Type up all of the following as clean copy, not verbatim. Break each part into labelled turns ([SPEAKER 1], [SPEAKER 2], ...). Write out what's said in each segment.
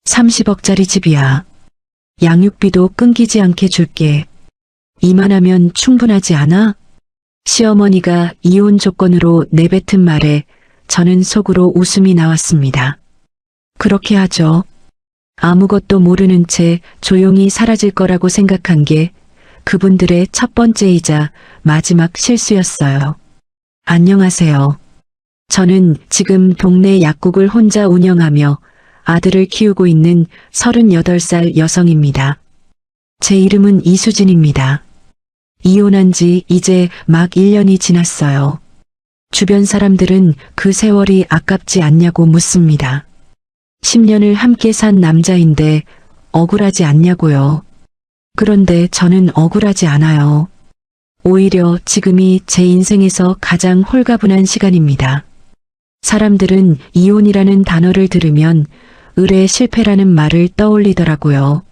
[SPEAKER 1] 30억짜리 집이야. 양육비도 끊기지 않게 줄게. 이만하면 충분하지 않아? 시어머니가 이혼 조건으로 내뱉은 말에 저는 속으로 웃음이 나왔습니다. 그렇게 하죠. 아무것도 모르는 채 조용히 사라질 거라고 생각한 게 그분들의 첫 번째이자 마지막 실수였어요. 안녕하세요. 저는 지금 동네 약국을 혼자 운영하며 아들을 키우고 있는 38살 여성입니다. 제 이름은 이수진입니다. 이혼한 지 이제 막 1년이 지났어요. 주변 사람들은 그 세월이 아깝지 않냐고 묻습니다. 10년을 함께 산 남자인데 억울하지 않냐고요. 그런데 저는 억울하지 않아요. 오히려 지금이 제 인생에서 가장 홀가분한 시간입니다. 사람들은 이혼이라는 단어를 들으면 의뢰 실패라는 말을 떠올리더라고요.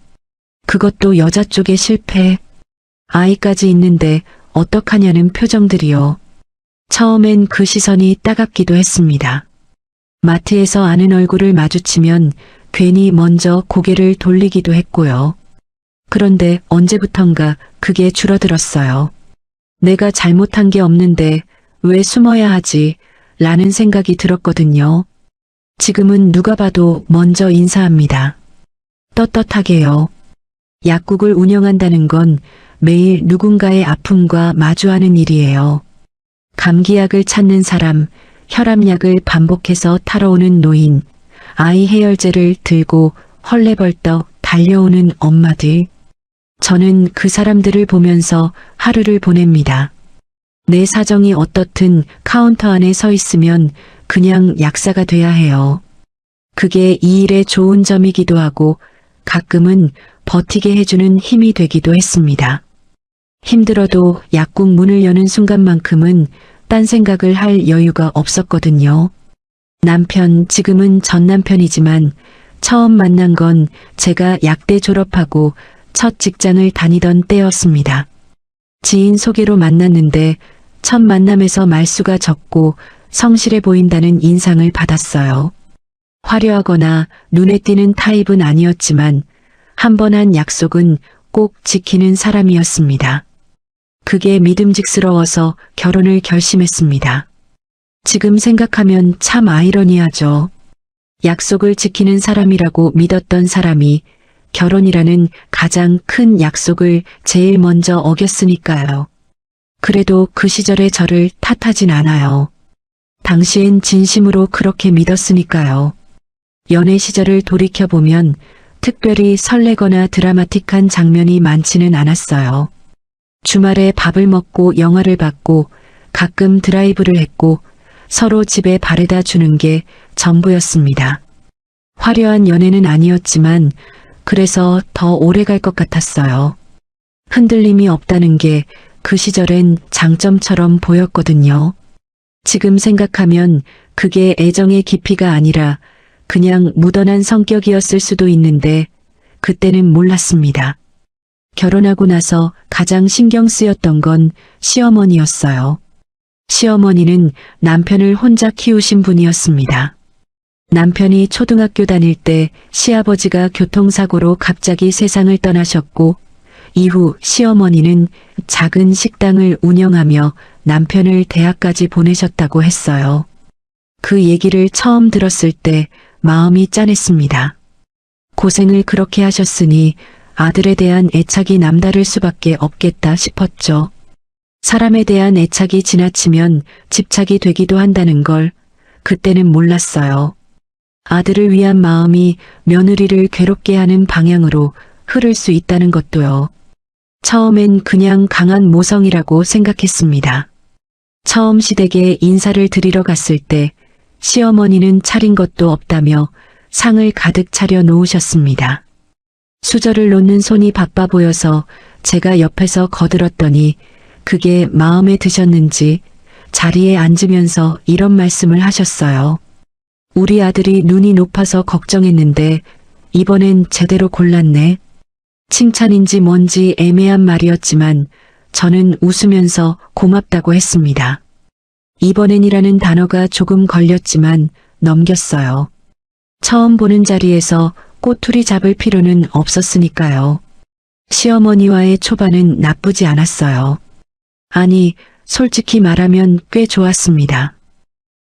[SPEAKER 1] 그것도 여자 쪽의 실패. 아이까지 있는데 어떡하냐는 표정들이요. 처음엔 그 시선이 따갑기도 했습니다. 마트에서 아는 얼굴을 마주치면 괜히 먼저 고개를 돌리기도 했고요. 그런데 언제부턴가 그게 줄어들었어요. 내가 잘못한 게 없는데 왜 숨어야 하지? 라는 생각이 들었거든요. 지금은 누가 봐도 먼저 인사합니다. 떳떳하게요. 약국을 운영한다는 건 매일 누군가의 아픔과 마주하는 일이에요. 감기약을 찾는 사람, 혈압약을 반복해서 타러 오는 노인, 아이 해열제를 들고 헐레벌떡 달려오는 엄마들. 저는 그 사람들을 보면서 하루를 보냅니다. 내 사정이 어떻든 카운터 안에 서 있으면 그냥 약사가 돼야 해요. 그게 이 일의 좋은 점이기도 하고 가끔은 버티게 해주는 힘이 되기도 했습니다. 힘들어도 약국 문을 여는 순간만큼은 딴 생각을 할 여유가 없었거든요. 남편, 지금은 전 남편이지만 처음 만난 건 제가 약대 졸업하고 첫 직장을 다니던 때였습니다. 지인 소개로 만났는데 첫 만남에서 말수가 적고 성실해 보인다는 인상을 받았어요. 화려하거나 눈에 띄는 타입은 아니었지만 한 번 한 약속은 꼭 지키는 사람이었습니다. 그게 믿음직스러워서 결혼을 결심했습니다. 지금 생각하면 참 아이러니하죠. 약속을 지키는 사람이라고 믿었던 사람이 결혼이라는 가장 큰 약속을 제일 먼저 어겼으니까요. 그래도 그 시절의 저를 탓하진 않아요. 당시엔 진심으로 그렇게 믿었으니까요. 연애 시절을 돌이켜보면 특별히 설레거나 드라마틱한 장면이 많지는 않았어요. 주말에 밥을 먹고 영화를 봤고 가끔 드라이브를 했고 서로 집에 바래다 주는 게 전부였습니다. 화려한 연애는 아니었지만 그래서 더 오래 갈 것 같았어요. 흔들림이 없다는 게 그 시절엔 장점처럼 보였거든요. 지금 생각하면 그게 애정의 깊이가 아니라 그냥 무던한 성격이었을 수도 있는데 그때는 몰랐습니다. 결혼하고 나서 가장 신경 쓰였던 건 시어머니였어요. 시어머니는 남편을 혼자 키우신 분이었습니다. 남편이 초등학교 다닐 때 시아버지가 교통사고로 갑자기 세상을 떠나셨고 이후 시어머니는 작은 식당을 운영하며 남편을 대학까지 보내셨다고 했어요. 그 얘기를 처음 들었을 때 마음이 짠했습니다. 고생을 그렇게 하셨으니 아들에 대한 애착이 남다를 수밖에 없겠다 싶었죠. 사람에 대한 애착이 지나치면 집착이 되기도 한다는 걸 그때는 몰랐어요. 아들을 위한 마음이 며느리를 괴롭게 하는 방향으로 흐를 수 있다는 것도요. 처음엔 그냥 강한 모성이라고 생각했습니다. 처음 시댁에 인사를 드리러 갔을 때 시어머니는 차린 것도 없다며 상을 가득 차려 놓으셨습니다. 수저를 놓는 손이 바빠 보여서 제가 옆에서 거들었더니 그게 마음에 드셨는지 자리에 앉으면서 이런 말씀을 하셨어요. 우리 아들이 눈이 높아서 걱정했는데 이번엔 제대로 골랐네. 칭찬인지 뭔지 애매한 말이었지만 저는 웃으면서 고맙다고 했습니다. 이번엔이라는 단어가 조금 걸렸지만 넘겼어요. 처음 보는 자리에서 꼬투리 잡을 필요는 없었으니까요. 시어머니와의 초반은 나쁘지 않았어요. 아니, 솔직히 말하면 꽤 좋았습니다.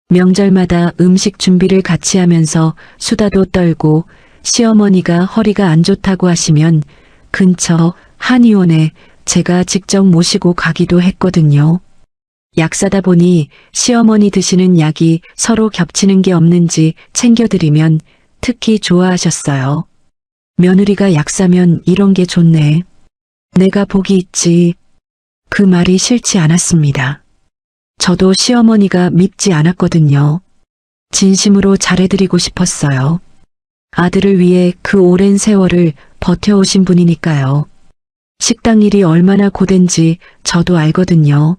[SPEAKER 1] 명절마다 음식 준비를 같이 하면서 수다도 떨고 시어머니가 허리가 안 좋다고 하시면 근처 한의원에 제가 직접 모시고 가기도 했거든요. 약 사다 보니 시어머니 드시는 약이 서로 겹치는 게 없는지 챙겨드리면 특히 좋아하셨어요. 며느리가 약 사면 이런 게 좋네. 내가 복이 있지. 그 말이 싫지 않았습니다. 저도 시어머니가 밉지 않았거든요. 진심으로 잘해드리고 싶었어요. 아들을 위해 그 오랜 세월을 버텨오신 분이니까요. 식당 일이 얼마나 고된지 저도 알거든요.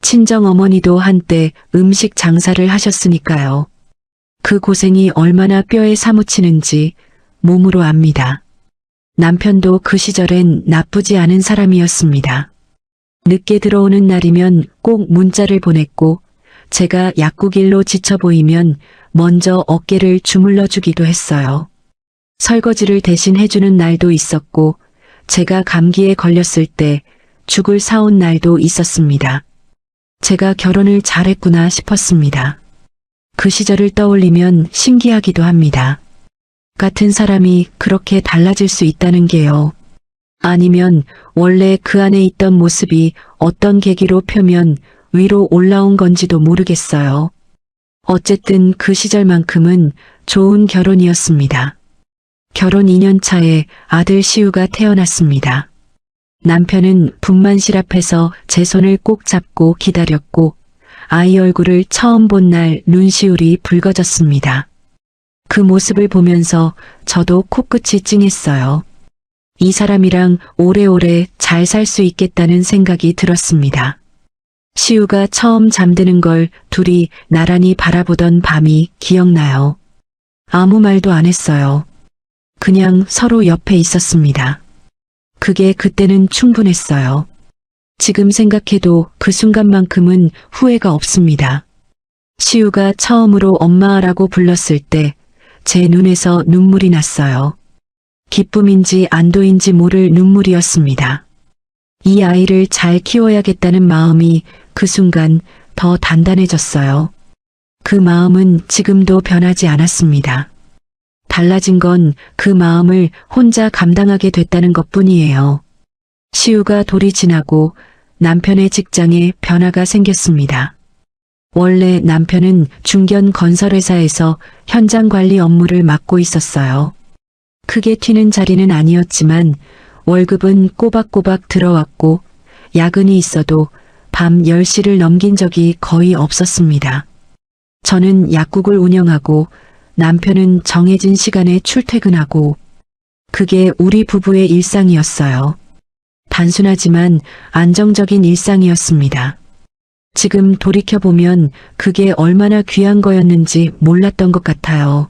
[SPEAKER 1] 친정 어머니도 한때 음식 장사를 하셨으니까요. 그 고생이 얼마나 뼈에 사무치는지 몸으로 압니다. 남편도 그 시절엔 나쁘지 않은 사람이었습니다. 늦게 들어오는 날이면 꼭 문자를 보냈고 제가 약국일로 지쳐 보이면 먼저 어깨를 주물러 주기도 했어요. 설거지를 대신 해주는 날도 있었고 제가 감기에 걸렸을 때 죽을 사온 날도 있었습니다. 제가 결혼을 잘했구나 싶었습니다. 그 시절을 떠올리면 신기하기도 합니다. 같은 사람이 그렇게 달라질 수 있다는 게요. 아니면 원래 그 안에 있던 모습이 어떤 계기로 펴면 위로 올라온 건지도 모르겠어요. 어쨌든 그 시절만큼은 좋은 결혼이었습니다. 결혼 2년 차에 아들 시우가 태어났습니다. 남편은 분만실 앞에서 제 손을 꼭 잡고 기다렸고 아이 얼굴을 처음 본 날 눈시울이 붉어졌습니다. 그 모습을 보면서 저도 코끝이 찡했어요. 이 사람이랑 오래오래 잘 살 수 있겠다는 생각이 들었습니다. 시우가 처음 잠드는 걸 둘이 나란히 바라보던 밤이 기억나요. 아무 말도 안 했어요. 그냥 서로 옆에 있었습니다. 그게 그때는 충분했어요. 지금 생각해도 그 순간만큼은 후회가 없습니다. 시우가 처음으로 엄마라고 불렀을 때 제 눈에서 눈물이 났어요. 기쁨인지 안도인지 모를 눈물이었습니다. 이 아이를 잘 키워야겠다는 마음이 그 순간 더 단단해졌어요. 그 마음은 지금도 변하지 않았습니다. 달라진 건 그 마음을 혼자 감당하게 됐다는 것뿐이에요. 시우가 돌이 지나고 남편의 직장에 변화가 생겼습니다. 원래 남편은 중견 건설회사에서 현장 관리 업무를 맡고 있었어요. 크게 튀는 자리는 아니었지만 월급은 꼬박꼬박 들어왔고 야근이 있어도 밤 10시를 넘긴 적이 거의 없었습니다. 저는 약국을 운영하고 남편은 정해진 시간에 출퇴근하고 그게 우리 부부의 일상이었어요. 단순하지만 안정적인 일상이었습니다. 지금 돌이켜보면 그게 얼마나 귀한 거였는지 몰랐던 것 같아요.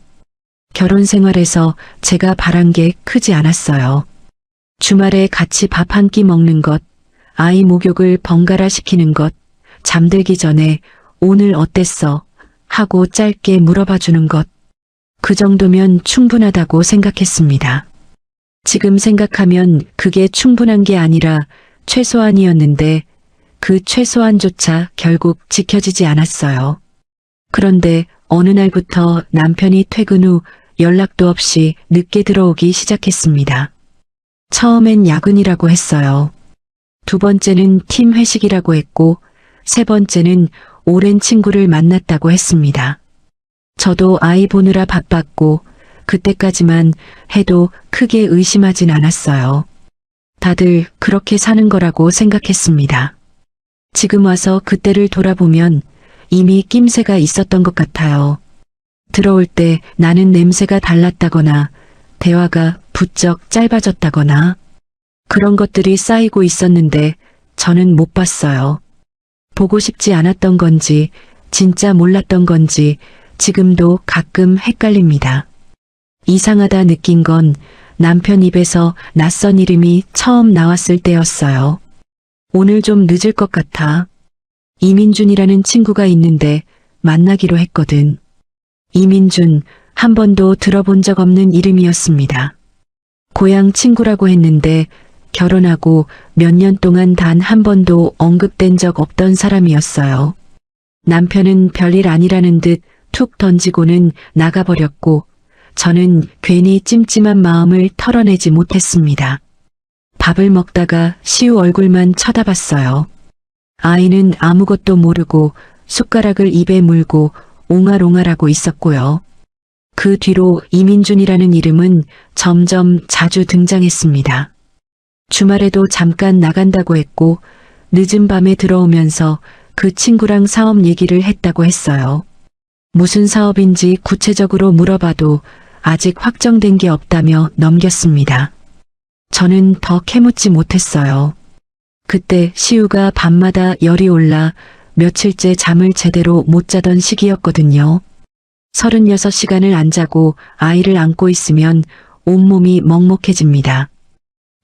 [SPEAKER 1] 결혼 생활에서 제가 바란 게 크지 않았어요. 주말에 같이 밥 한 끼 먹는 것, 아이 목욕을 번갈아 시키는 것, 잠들기 전에 오늘 어땠어? 하고 짧게 물어봐 주는 것. 그 정도면 충분하다고 생각했습니다. 지금 생각하면 그게 충분한 게 아니라 최소한이었는데 그 최소한조차 결국 지켜지지 않았어요. 그런데 어느 날부터 남편이 퇴근 후 연락도 없이 늦게 들어오기 시작했습니다. 처음엔 야근이라고 했어요. 두 번째는 팀 회식이라고 했고 세 번째는 오랜 친구를 만났다고 했습니다. 저도 아이 보느라 바빴고 그때까지만 해도 크게 의심하진 않았어요. 다들 그렇게 사는 거라고 생각했습니다. 지금 와서 그때를 돌아보면 이미 낌새가 있었던 것 같아요. 들어올 때 나는 냄새가 달랐다거나 대화가 부쩍 짧아졌다거나 그런 것들이 쌓이고 있었는데 저는 못 봤어요. 보고 싶지 않았던 건지 진짜 몰랐던 건지 지금도 가끔 헷갈립니다. 이상하다 느낀 건 남편 입에서 낯선 이름이 처음 나왔을 때였어요. 오늘 좀 늦을 것 같아. 이민준이라는 친구가 있는데 만나기로 했거든. 이민준, 한 번도 들어본 적 없는 이름이었습니다. 고향 친구라고 했는데 결혼하고 몇 년 동안 단 한 번도 언급된 적 없던 사람이었어요. 남편은 별일 아니라는 듯 툭 던지고는 나가버렸고 저는 괜히 찜찜한 마음을 털어내지 못했습니다. 밥을 먹다가 시우 얼굴만 쳐다봤어요. 아이는 아무것도 모르고 숟가락을 입에 물고 옹알옹알하고 있었고요. 그 뒤로 이민준이라는 이름은 점점 자주 등장했습니다. 주말에도 잠깐 나간다고 했고 늦은 밤에 들어오면서 그 친구랑 사업 얘기를 했다고 했어요. 무슨 사업인지 구체적으로 물어봐도 아직 확정된 게 없다며 넘겼습니다. 저는 더 캐묻지 못했어요. 그때 시우가 밤마다 열이 올라 며칠째 잠을 제대로 못 자던 시기였거든요. 36시간을 안 자고 아이를 안고 있으면 온몸이 먹먹해집니다.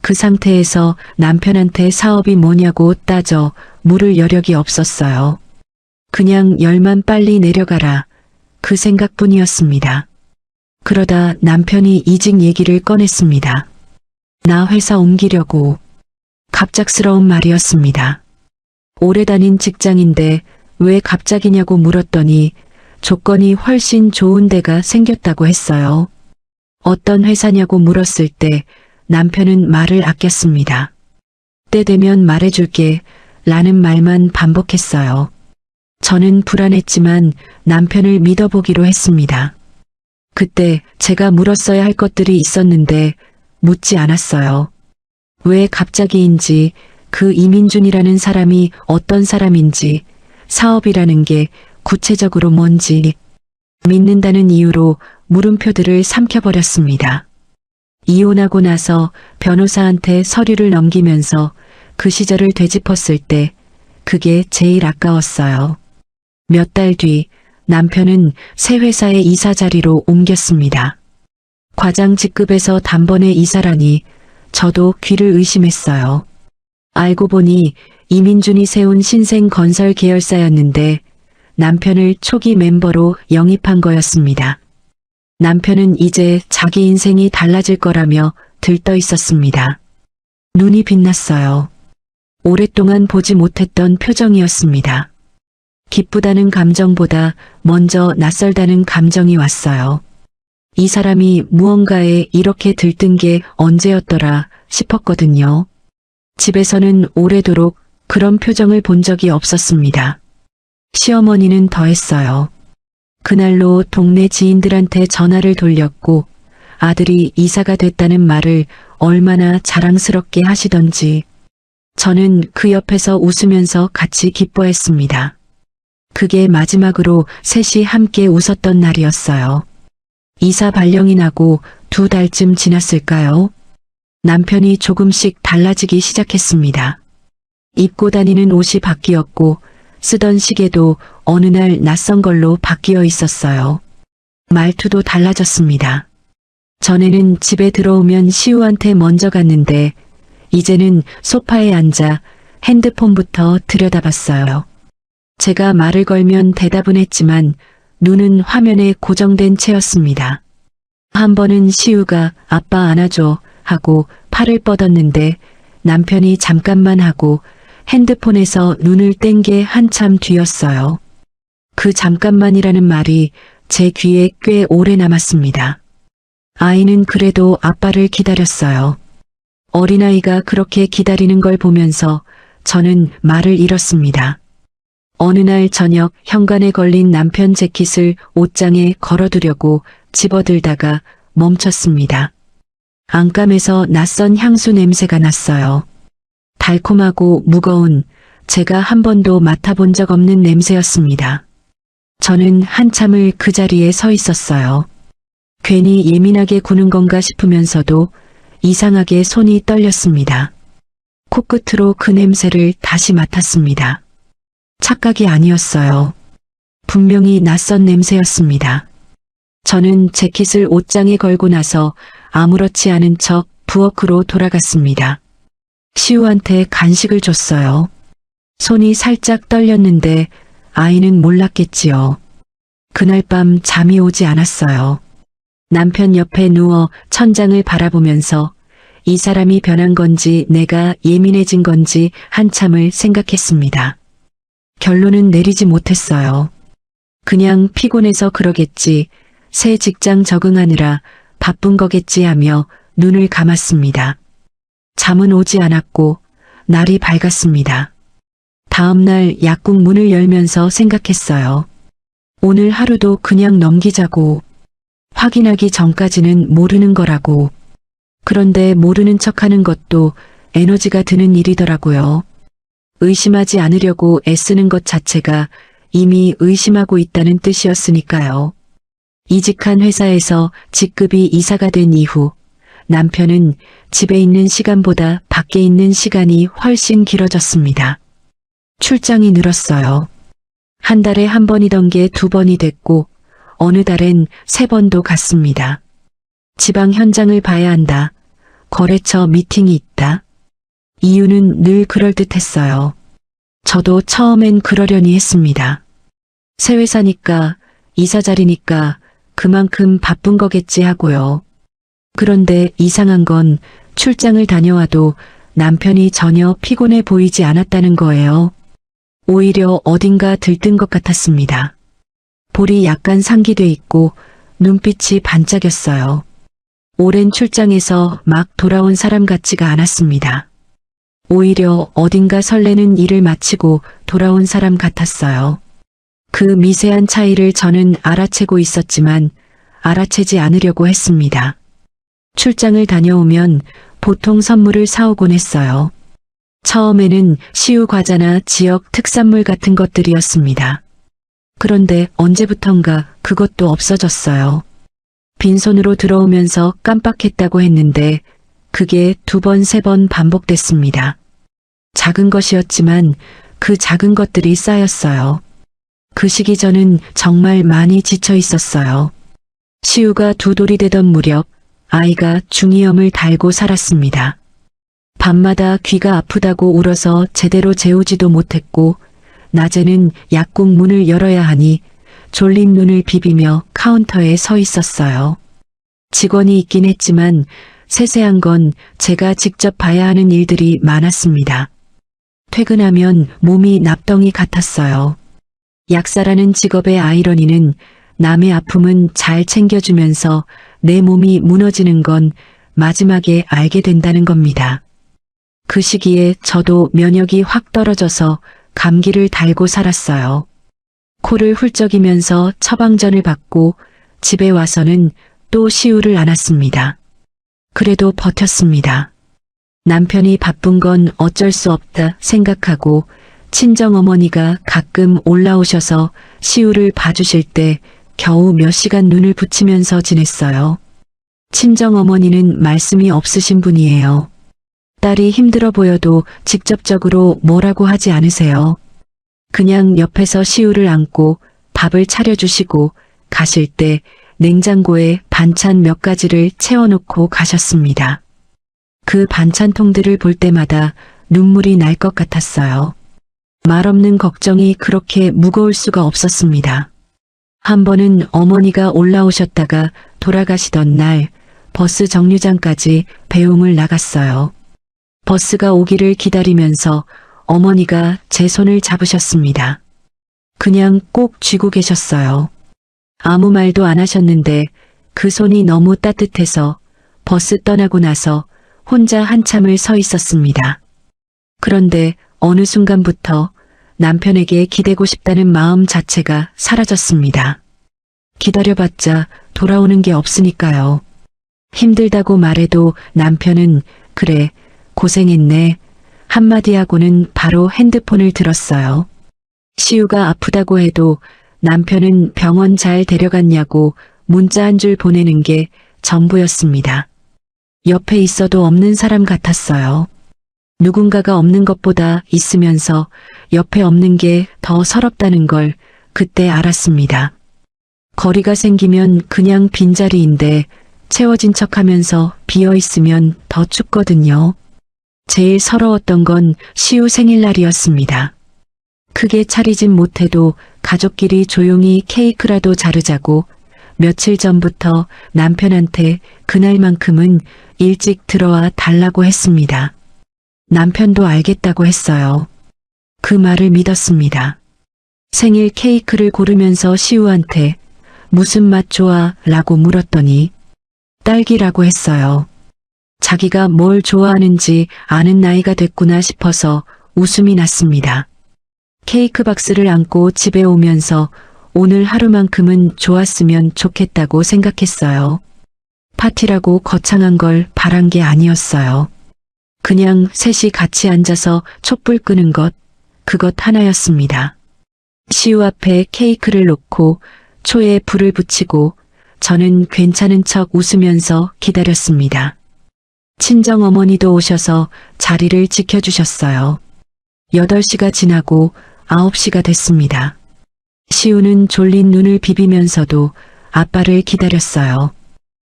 [SPEAKER 1] 그 상태에서 남편한테 사업이 뭐냐고 따져 물을 여력이 없었어요. 그냥 열만 빨리 내려가라. 그 생각뿐이었습니다. 그러다 남편이 이직 얘기를 꺼냈습니다. 나 회사 옮기려고. 갑작스러운 말이었습니다. 오래 다닌 직장인데 왜 갑자기냐고 물었더니 조건이 훨씬 좋은 데가 생겼다고 했어요. 어떤 회사냐고 물었을 때 남편은 말을 아꼈습니다. 때 되면 말해줄게 라는 말만 반복했어요. 저는 불안했지만 남편을 믿어보기로 했습니다. 그때 제가 물었어야 할 것들이 있었는데 묻지 않았어요. 왜 갑자기인지, 그 이민준이라는 사람이 어떤 사람인지, 사업이라는 게 구체적으로 뭔지, 믿는다는 이유로 물음표들을 삼켜버렸습니다. 이혼하고 나서 변호사한테 서류를 넘기면서 그 시절을 되짚었을 때 그게 제일 아까웠어요. 몇 달 뒤 남편은 새 회사의 이사 자리로 옮겼습니다. 과장 직급에서 단번에 이사라니 저도 귀를 의심했어요. 알고 보니 이민준이 세운 신생 건설 계열사였는데 남편을 초기 멤버로 영입한 거였습니다. 남편은 이제 자기 인생이 달라질 거라며 들떠 있었습니다. 눈이 빛났어요. 오랫동안 보지 못했던 표정이었습니다. 기쁘다는 감정보다 먼저 낯설다는 감정이 왔어요. 이 사람이 무언가에 이렇게 들뜬 게 언제였더라 싶었거든요. 집에서는 오래도록 그런 표정을 본 적이 없었습니다. 시어머니는 더했어요. 그날로 동네 지인들한테 전화를 돌렸고 아들이 이사가 됐다는 말을 얼마나 자랑스럽게 하시던지 저는 그 옆에서 웃으면서 같이 기뻐했습니다. 그게 마지막으로 셋이 함께 웃었던 날이었어요. 이사 발령이 나고 2달쯤 지났을까요? 남편이 조금씩 달라지기 시작했습니다. 입고 다니는 옷이 바뀌었고 쓰던 시계도 어느 날 낯선 걸로 바뀌어 있었어요. 말투도 달라졌습니다. 전에는 집에 들어오면 시우한테 먼저 갔는데 이제는 소파에 앉아 핸드폰부터 들여다봤어요. 제가 말을 걸면 대답은 했지만 눈은 화면에 고정된 채였습니다. 한 번은 시우가 아빠 안아줘 하고 팔을 뻗었는데 남편이 잠깐만 하고 핸드폰에서 눈을 뗀 게 한참 뒤였어요. 그 잠깐만이라는 말이 제 귀에 꽤 오래 남았습니다. 아이는 그래도 아빠를 기다렸어요. 어린아이가 그렇게 기다리는 걸 보면서 저는 말을 잃었습니다. 어느 날 저녁 현관에 걸린 남편 재킷을 옷장에 걸어두려고 집어들다가 멈췄습니다. 안감에서 낯선 향수 냄새가 났어요. 달콤하고 무거운, 제가 한 번도 맡아본 적 없는 냄새였습니다. 저는 한참을 그 자리에 서 있었어요. 괜히 예민하게 구는 건가 싶으면서도 이상하게 손이 떨렸습니다. 코끝으로 그 냄새를 다시 맡았습니다. 착각이 아니었어요. 분명히 낯선 냄새였습니다. 저는 재킷을 옷장에 걸고 나서 아무렇지 않은 척 부엌으로 돌아갔습니다. 시우한테 간식을 줬어요. 손이 살짝 떨렸는데 아이는 몰랐겠지요. 그날 밤 잠이 오지 않았어요. 남편 옆에 누워 천장을 바라보면서 이 사람이 변한 건지 내가 예민해진 건지 한참을 생각했습니다. 결론은 내리지 못했어요. 그냥 피곤해서 그러겠지, 새 직장 적응하느라 바쁜 거겠지 하며 눈을 감았습니다. 잠은 오지 않았고 날이 밝았습니다. 다음 날 약국 문을 열면서 생각했어요. 오늘 하루도 그냥 넘기자고. 확인하기 전까지는 모르는 거라고. 그런데 모르는 척하는 것도 에너지가 드는 일이더라고요. 의심하지 않으려고 애쓰는 것 자체가 이미 의심하고 있다는 뜻이었으니까요. 이직한 회사에서 직급이 이사가 된 이후 남편은 집에 있는 시간보다 밖에 있는 시간이 훨씬 길어졌습니다. 출장이 늘었어요. 한 달에 한 번이던 게 2번이 됐고 어느 달엔 3번도 갔습니다. 지방 현장을 봐야 한다. 거래처 미팅이 있다. 이유는 늘 그럴듯했어요. 저도 처음엔 그러려니 했습니다. 새 회사니까, 이사 자리니까 그만큼 바쁜 거겠지 하고요. 그런데 이상한 건 출장을 다녀와도 남편이 전혀 피곤해 보이지 않았다는 거예요. 오히려 어딘가 들뜬 것 같았습니다. 볼이 약간 상기돼 있고 눈빛이 반짝였어요. 오랜 출장에서 막 돌아온 사람 같지가 않았습니다. 오히려 어딘가 설레는 일을 마치고 돌아온 사람 같았어요. 그 미세한 차이를 저는 알아채고 있었지만 알아채지 않으려고 했습니다. 출장을 다녀오면 보통 선물을 사오곤 했어요. 처음에는 시우 과자나 지역 특산물 같은 것들이었습니다. 그런데 언제부턴가 그것도 없어졌어요. 빈손으로 들어오면서 깜빡했다고 했는데 그게 2번, 3번 반복됐습니다. 작은 것이었지만 그 작은 것들이 쌓였어요. 그 시기 저는 정말 많이 지쳐 있었어요. 시우가 2돌이 되던 무렵 아이가 중이염을 달고 살았습니다. 밤마다 귀가 아프다고 울어서 제대로 재우지도 못했고 낮에는 약국 문을 열어야 하니 졸린 눈을 비비며 카운터에 서 있었어요. 직원이 있긴 했지만 세세한 건 제가 직접 봐야 하는 일들이 많았습니다. 퇴근하면 몸이 납덩이 같았어요. 약사라는 직업의 아이러니는 남의 아픔은 잘 챙겨주면서 내 몸이 무너지는 건 마지막에 알게 된다는 겁니다. 그 시기에 저도 면역이 확 떨어져서 감기를 달고 살았어요. 코를 훌쩍이면서 처방전을 받고 집에 와서는 또 시우를 안았습니다. 그래도 버텼습니다. 남편이 바쁜 건 어쩔 수 없다 생각하고 친정어머니가 가끔 올라오셔서 시우를 봐주실 때 겨우 몇 시간 눈을 붙이면서 지냈어요. 친정어머니는 말씀이 없으신 분이에요. 딸이 힘들어 보여도 직접적으로 뭐라고 하지 않으세요. 그냥 옆에서 시우를 안고 밥을 차려주시고 가실 때 냉장고에 반찬 몇 가지를 채워놓고 가셨습니다. 그 반찬통들을 볼 때마다 눈물이 날 것 같았어요. 말없는 걱정이 그렇게 무거울 수가 없었습니다. 한 번은 어머니가 올라오셨다가 돌아가시던 날 버스 정류장까지 배웅을 나갔어요. 버스가 오기를 기다리면서 어머니가 제 손을 잡으셨습니다. 그냥 꼭 쥐고 계셨어요. 아무 말도 안 하셨는데 그 손이 너무 따뜻해서 버스 떠나고 나서 혼자 한참을 서 있었습니다. 그런데 어느 순간부터 남편에게 기대고 싶다는 마음 자체가 사라졌습니다. 기다려봤자 돌아오는 게 없으니까요. 힘들다고 말해도 남편은 그래, 고생했네 한마디 하고는 바로 핸드폰을 들었어요. 시우가 아프다고 해도 남편은 병원 잘 데려갔냐고 문자 한 줄 보내는 게 전부였습니다. 옆에 있어도 없는 사람 같았어요. 누군가가 없는 것보다 있으면서 옆에 없는 게 더 서럽다는 걸 그때 알았습니다. 거리가 생기면 그냥 빈자리인데 채워진 척하면서 비어있으면 더 춥거든요. 제일 서러웠던 건 시우 생일날이었습니다. 크게 차리진 못해도 가족끼리 조용히 케이크라도 자르자고 며칠 전부터 남편한테 그날만큼은 일찍 들어와 달라고 했습니다. 남편도 알겠다고 했어요. 그 말을 믿었습니다. 생일 케이크를 고르면서 시우한테 무슨 맛 좋아? 라고 물었더니 딸기라고 했어요. 자기가 뭘 좋아하는지 아는 나이가 됐구나 싶어서 웃음이 났습니다. 케이크 박스를 안고 집에 오면서 오늘 하루만큼은 좋았으면 좋겠다고 생각했어요. 파티라고 거창한 걸 바란 게 아니었어요. 그냥 셋이 같이 앉아서 촛불 끄는 것, 그것 하나였습니다. 시우 앞에 케이크를 놓고 초에 불을 붙이고 저는 괜찮은 척 웃으면서 기다렸습니다. 친정어머니도 오셔서 자리를 지켜주셨어요. 8시가 지나고 9시가 됐습니다. 시우는 졸린 눈을 비비면서도 아빠를 기다렸어요.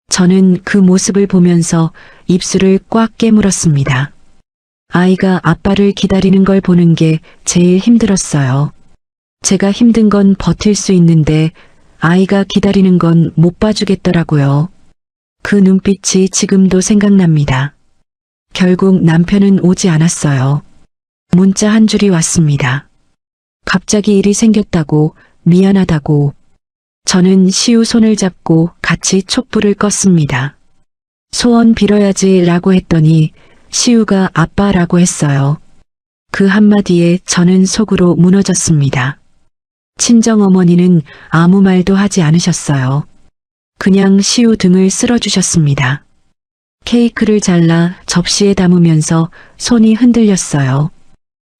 [SPEAKER 1] 저는 그 모습을 보면서 입술을 꽉 깨물었습니다. 아이가 아빠를 기다리는 걸 보는 게 제일 힘들었어요. 제가 힘든 건 버틸 수 있는데 아이가 기다리는 건 못 봐주겠더라고요. 그 눈빛이 지금도 생각납니다. 결국 남편은 오지 않았어요. 문자 한 줄이 왔습니다. 갑자기 일이 생겼다고, 미안하다고. 저는 시우 손을 잡고 같이 촛불을 껐습니다. 소원 빌어야지 라고 했더니 시우가 아빠라고 했어요. 그 한마디에 저는 속으로 무너졌습니다. 친정어머니는 아무 말도 하지 않으셨어요. 그냥 시우 등을 쓸어주셨습니다. 케이크를 잘라 접시에 담으면서 손이 흔들렸어요.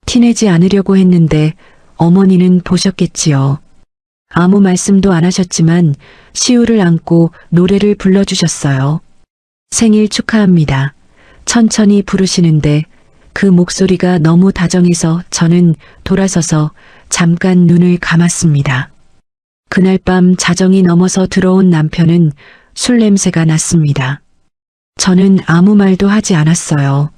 [SPEAKER 1] 티내지 않으려고 했는데 어머니는 보셨겠지요. 아무 말씀도 안 하셨지만 시우를 안고 노래를 불러주셨어요. 생일 축하합니다. 천천히 부르시는데 그 목소리가 너무 다정해서 저는 돌아서서 잠깐 눈을 감았습니다. 그날 밤 자정이 넘어서 들어온 남편은 술 냄새가 났습니다. 저는 아무 말도 하지 않았어요.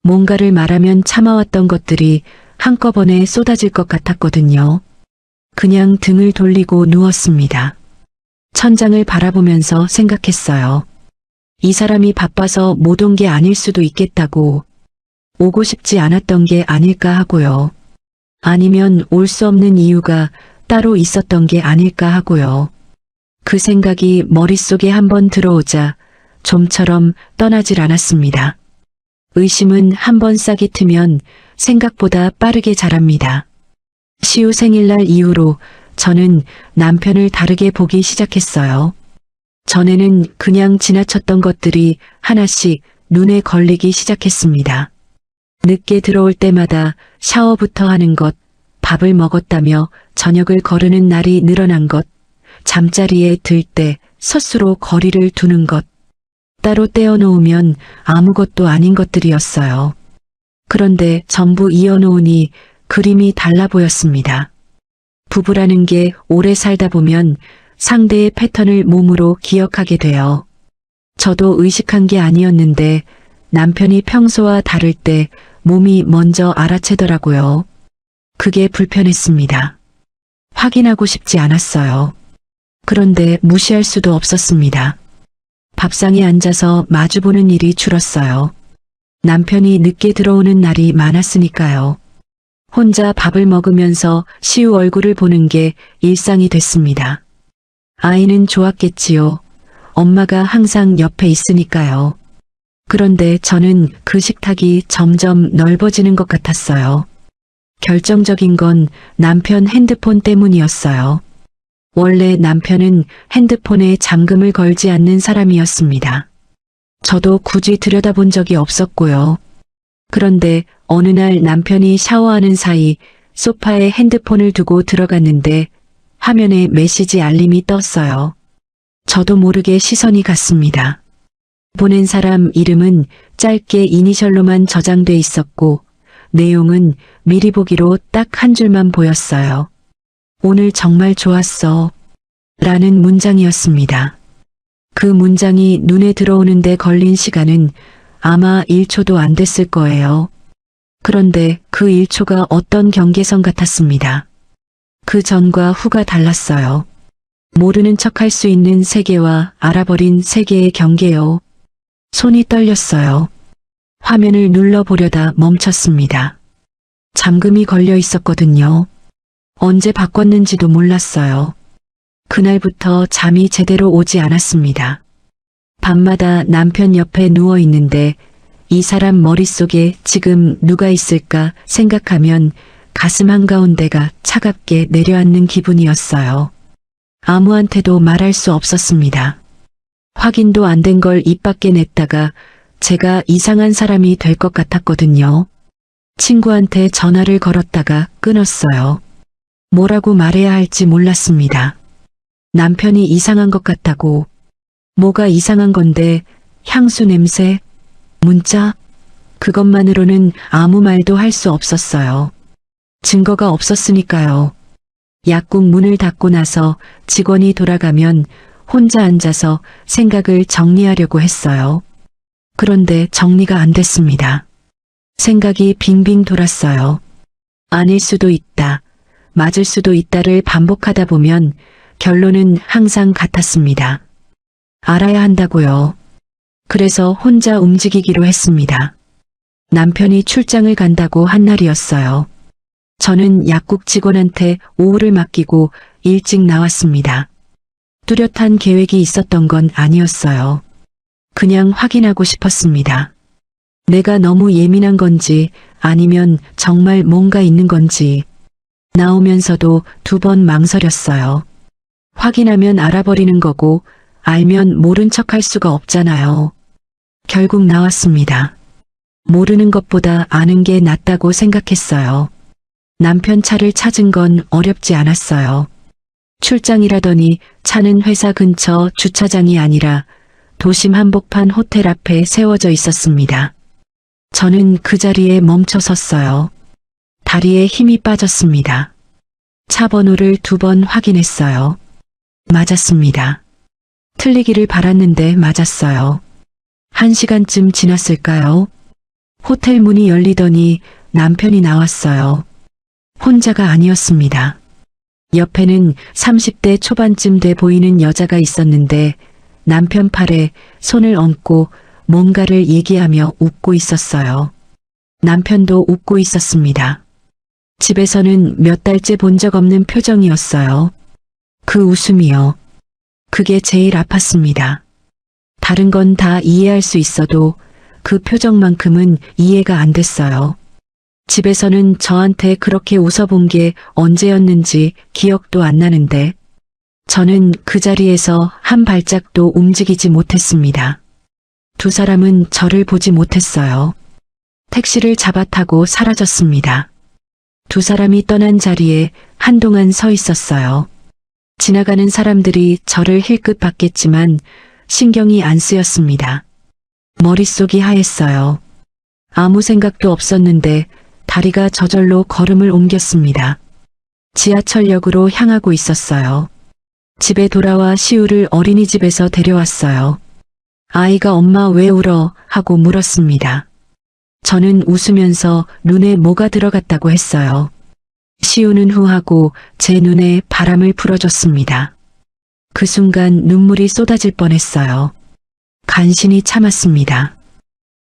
[SPEAKER 1] 뭔가를 말하면 참아왔던 것들이 한꺼번에 쏟아질 것 같았거든요. 그냥 등을 돌리고 누웠습니다. 천장을 바라보면서 생각했어요. 이 사람이 바빠서 못 온 게 아닐 수도 있겠다고, 오고 싶지 않았던 게 아닐까 하고요. 아니면 올 수 없는 이유가 따로 있었던 게 아닐까 하고요. 그 생각이 머릿속에 한번 들어오자 좀처럼 떠나질 않았습니다. 의심은 한번 싹이 트면 생각보다 빠르게 자랍니다. 시우 생일날 이후로 저는 남편을 다르게 보기 시작했어요. 전에는 그냥 지나쳤던 것들이 하나씩 눈에 걸리기 시작했습니다. 늦게 들어올 때마다 샤워부터 하는 것, 밥을 먹었다며 저녁을 거르는 날이 늘어난 것, 잠자리에 들 때 스스로 거리를 두는 것, 따로 떼어놓으면 아무것도 아닌 것들이었어요. 그런데 전부 이어놓으니 그림이 달라 보였습니다. 부부라는 게 오래 살다 보면 상대의 패턴을 몸으로 기억하게 돼요. 저도 의식한 게 아니었는데 남편이 평소와 다를 때 몸이 먼저 알아채더라고요. 그게 불편했습니다. 확인하고 싶지 않았어요. 그런데 무시할 수도 없었습니다. 밥상에 앉아서 마주보는 일이 줄었어요. 남편이 늦게 들어오는 날이 많았으니까요. 혼자 밥을 먹으면서 시우 얼굴을 보는 게 일상이 됐습니다. 아이는 좋았겠지요. 엄마가 항상 옆에 있으니까요. 그런데 저는 그 식탁이 점점 넓어지는 것 같았어요. 결정적인 건 남편 핸드폰 때문이었어요. 원래 남편은 핸드폰에 잠금을 걸지 않는 사람이었습니다. 저도 굳이 들여다본 적이 없었고요. 그런데 어느 날 남편이 샤워하는 사이 소파에 핸드폰을 두고 들어갔는데 화면에 메시지 알림이 떴어요. 저도 모르게 시선이 갔습니다. 보낸 사람 이름은 짧게 이니셜로만 저장돼 있었고 내용은 미리 보기로 딱 한 줄만 보였어요. 오늘 정말 좋았어. 라는 문장이었습니다. 그 문장이 눈에 들어오는데 걸린 시간은 아마 1초도 안 됐을 거예요. 그런데 그 1초가 어떤 경계선 같았습니다. 그 전과 후가 달랐어요. 모르는 척할 수 있는 세계와 알아버린 세계의 경계요. 손이 떨렸어요. 화면을 눌러보려다 멈췄습니다. 잠금이 걸려 있었거든요. 언제 바꿨는지도 몰랐어요. 그날부터 잠이 제대로 오지 않았습니다. 밤마다 남편 옆에 누워 있는데 이 사람 머릿속에 지금 누가 있을까 생각하면 가슴 한가운데가 차갑게 내려앉는 기분이었어요. 아무한테도 말할 수 없었습니다. 확인도 안 된 걸 입 밖에 냈다가 제가 이상한 사람이 될 것 같았거든요. 친구한테 전화를 걸었다가 끊었어요. 뭐라고 말해야 할지 몰랐습니다. 남편이 이상한 것 같다고. 뭐가 이상한 건데, 향수 냄새, 문자, 그것만으로는 아무 말도 할 수 없었어요. 증거가 없었으니까요. 약국 문을 닫고 나서 직원이 돌아가면 혼자 앉아서 생각을 정리하려고 했어요. 그런데 정리가 안 됐습니다. 생각이 빙빙 돌았어요. 아닐 수도 있다, 맞을 수도 있다를 반복하다 보면 결론은 항상 같았습니다. 알아야 한다고요. 그래서 혼자 움직이기로 했습니다. 남편이 출장을 간다고 한 날이었어요. 저는 약국 직원한테 오후를 맡기고 일찍 나왔습니다. 뚜렷한 계획이 있었던 건 아니었어요. 그냥 확인하고 싶었습니다. 내가 너무 예민한 건지 아니면 정말 뭔가 있는 건지. 나오면서도 2번 망설였어요. 확인하면 알아버리는 거고 알면 모른 척할 수가 없잖아요. 결국 나왔습니다. 모르는 것보다 아는 게 낫다고 생각했어요. 남편 차를 찾은 건 어렵지 않았어요. 출장이라더니 차는 회사 근처 주차장이 아니라 도심 한복판 호텔 앞에 세워져 있었습니다. 저는 그 자리에 멈춰 섰어요. 다리에 힘이 빠졌습니다. 차 번호를 2번 확인했어요. 맞았습니다. 틀리기를 바랐는데 맞았어요. 1시간쯤 지났을까요? 호텔 문이 열리더니 남편이 나왔어요. 혼자가 아니었습니다. 옆에는 30대 초반쯤 돼 보이는 여자가 있었는데 남편 팔에 손을 얹고 뭔가를 얘기하며 웃고 있었어요. 남편도 웃고 있었습니다. 집에서는 몇 달째 본 적 없는 표정이었어요. 그 웃음이요. 그게 제일 아팠습니다. 다른 건 다 이해할 수 있어도 그 표정만큼은 이해가 안 됐어요. 집에서는 저한테 그렇게 웃어본 게 언제였는지 기억도 안 나는데 저는 그 자리에서 한 발짝도 움직이지 못했습니다. 2 사람은 저를 보지 못했어요. 택시를 잡아 타고 사라졌습니다. 2 사람이 떠난 자리에 한동안 서 있었어요. 지나가는 사람들이 저를 힐끗 봤겠지만 신경이 안 쓰였습니다. 머릿속이 하했어요. 아무 생각도 없었는데 다리가 저절로 걸음을 옮겼습니다. 지하철역으로 향하고 있었어요. 집에 돌아와 시우를 어린이집에서 데려왔어요. 아이가 엄마 왜 울어? 하고 물었습니다. 저는 웃으면서 눈에 뭐가 들어갔다고 했어요. 시우는 후하고 제 눈에 바람을 불어줬습니다. 그 순간 눈물이 쏟아질 뻔했어요. 간신히 참았습니다.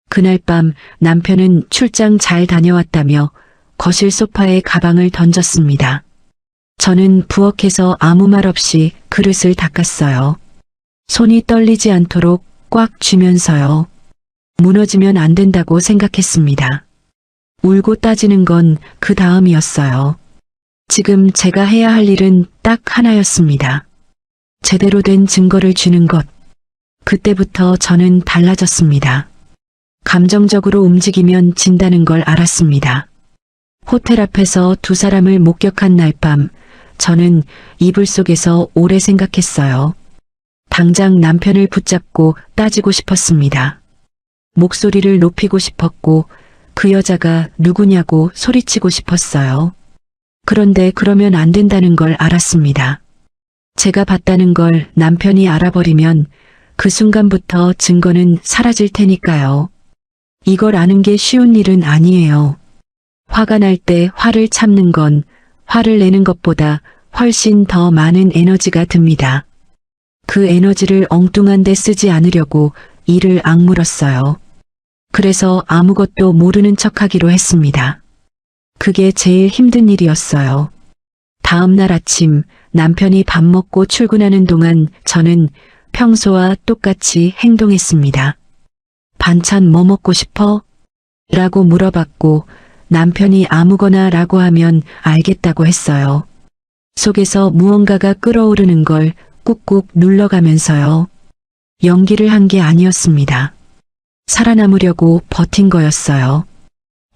[SPEAKER 1] 그날 밤 남편은 출장 잘 다녀왔다며 거실 소파에 가방을 던졌습니다. 저는 부엌에서 아무 말 없이 그릇을 닦았어요. 손이 떨리지 않도록 꽉 쥐면서요. 무너지면 안 된다고 생각했습니다. 울고 따지는 건 그 다음이었어요. 지금 제가 해야 할 일은 딱 하나였습니다. 제대로 된 증거를 주는 것. 그때부터 저는 달라졌습니다. 감정적으로 움직이면 진다는 걸 알았습니다. 호텔 앞에서 2 사람을 목격한 날 밤, 저는 이불 속에서 오래 생각했어요. 당장 남편을 붙잡고 따지고 싶었습니다. 목소리를 높이고 싶었고 그 여자가 누구냐고 소리치고 싶었어요. 그런데 그러면 안 된다는 걸 알았습니다. 제가 봤다는 걸 남편이 알아버리면 그 순간부터 증거는 사라질 테니까요. 이걸 아는 게 쉬운 일은 아니에요. 화가 날 때 화를 참는 건 화를 내는 것보다 훨씬 더 많은 에너지가 듭니다. 그 에너지를 엉뚱한 데 쓰지 않으려고 이를 악물었어요. 그래서 아무것도 모르는 척하기로 했습니다. 그게 제일 힘든 일이었어요. 다음 날 아침 남편이 밥 먹고 출근하는 동안 저는 평소와 똑같이 행동했습니다. 반찬 뭐 먹고 싶어? 라고 물어봤고 남편이 아무거나 라고 하면 알겠다고 했어요. 속에서 무언가가 끓어오르는 걸 꾹꾹 눌러가면서요. 연기를 한 게 아니었습니다. 살아남으려고 버틴 거였어요.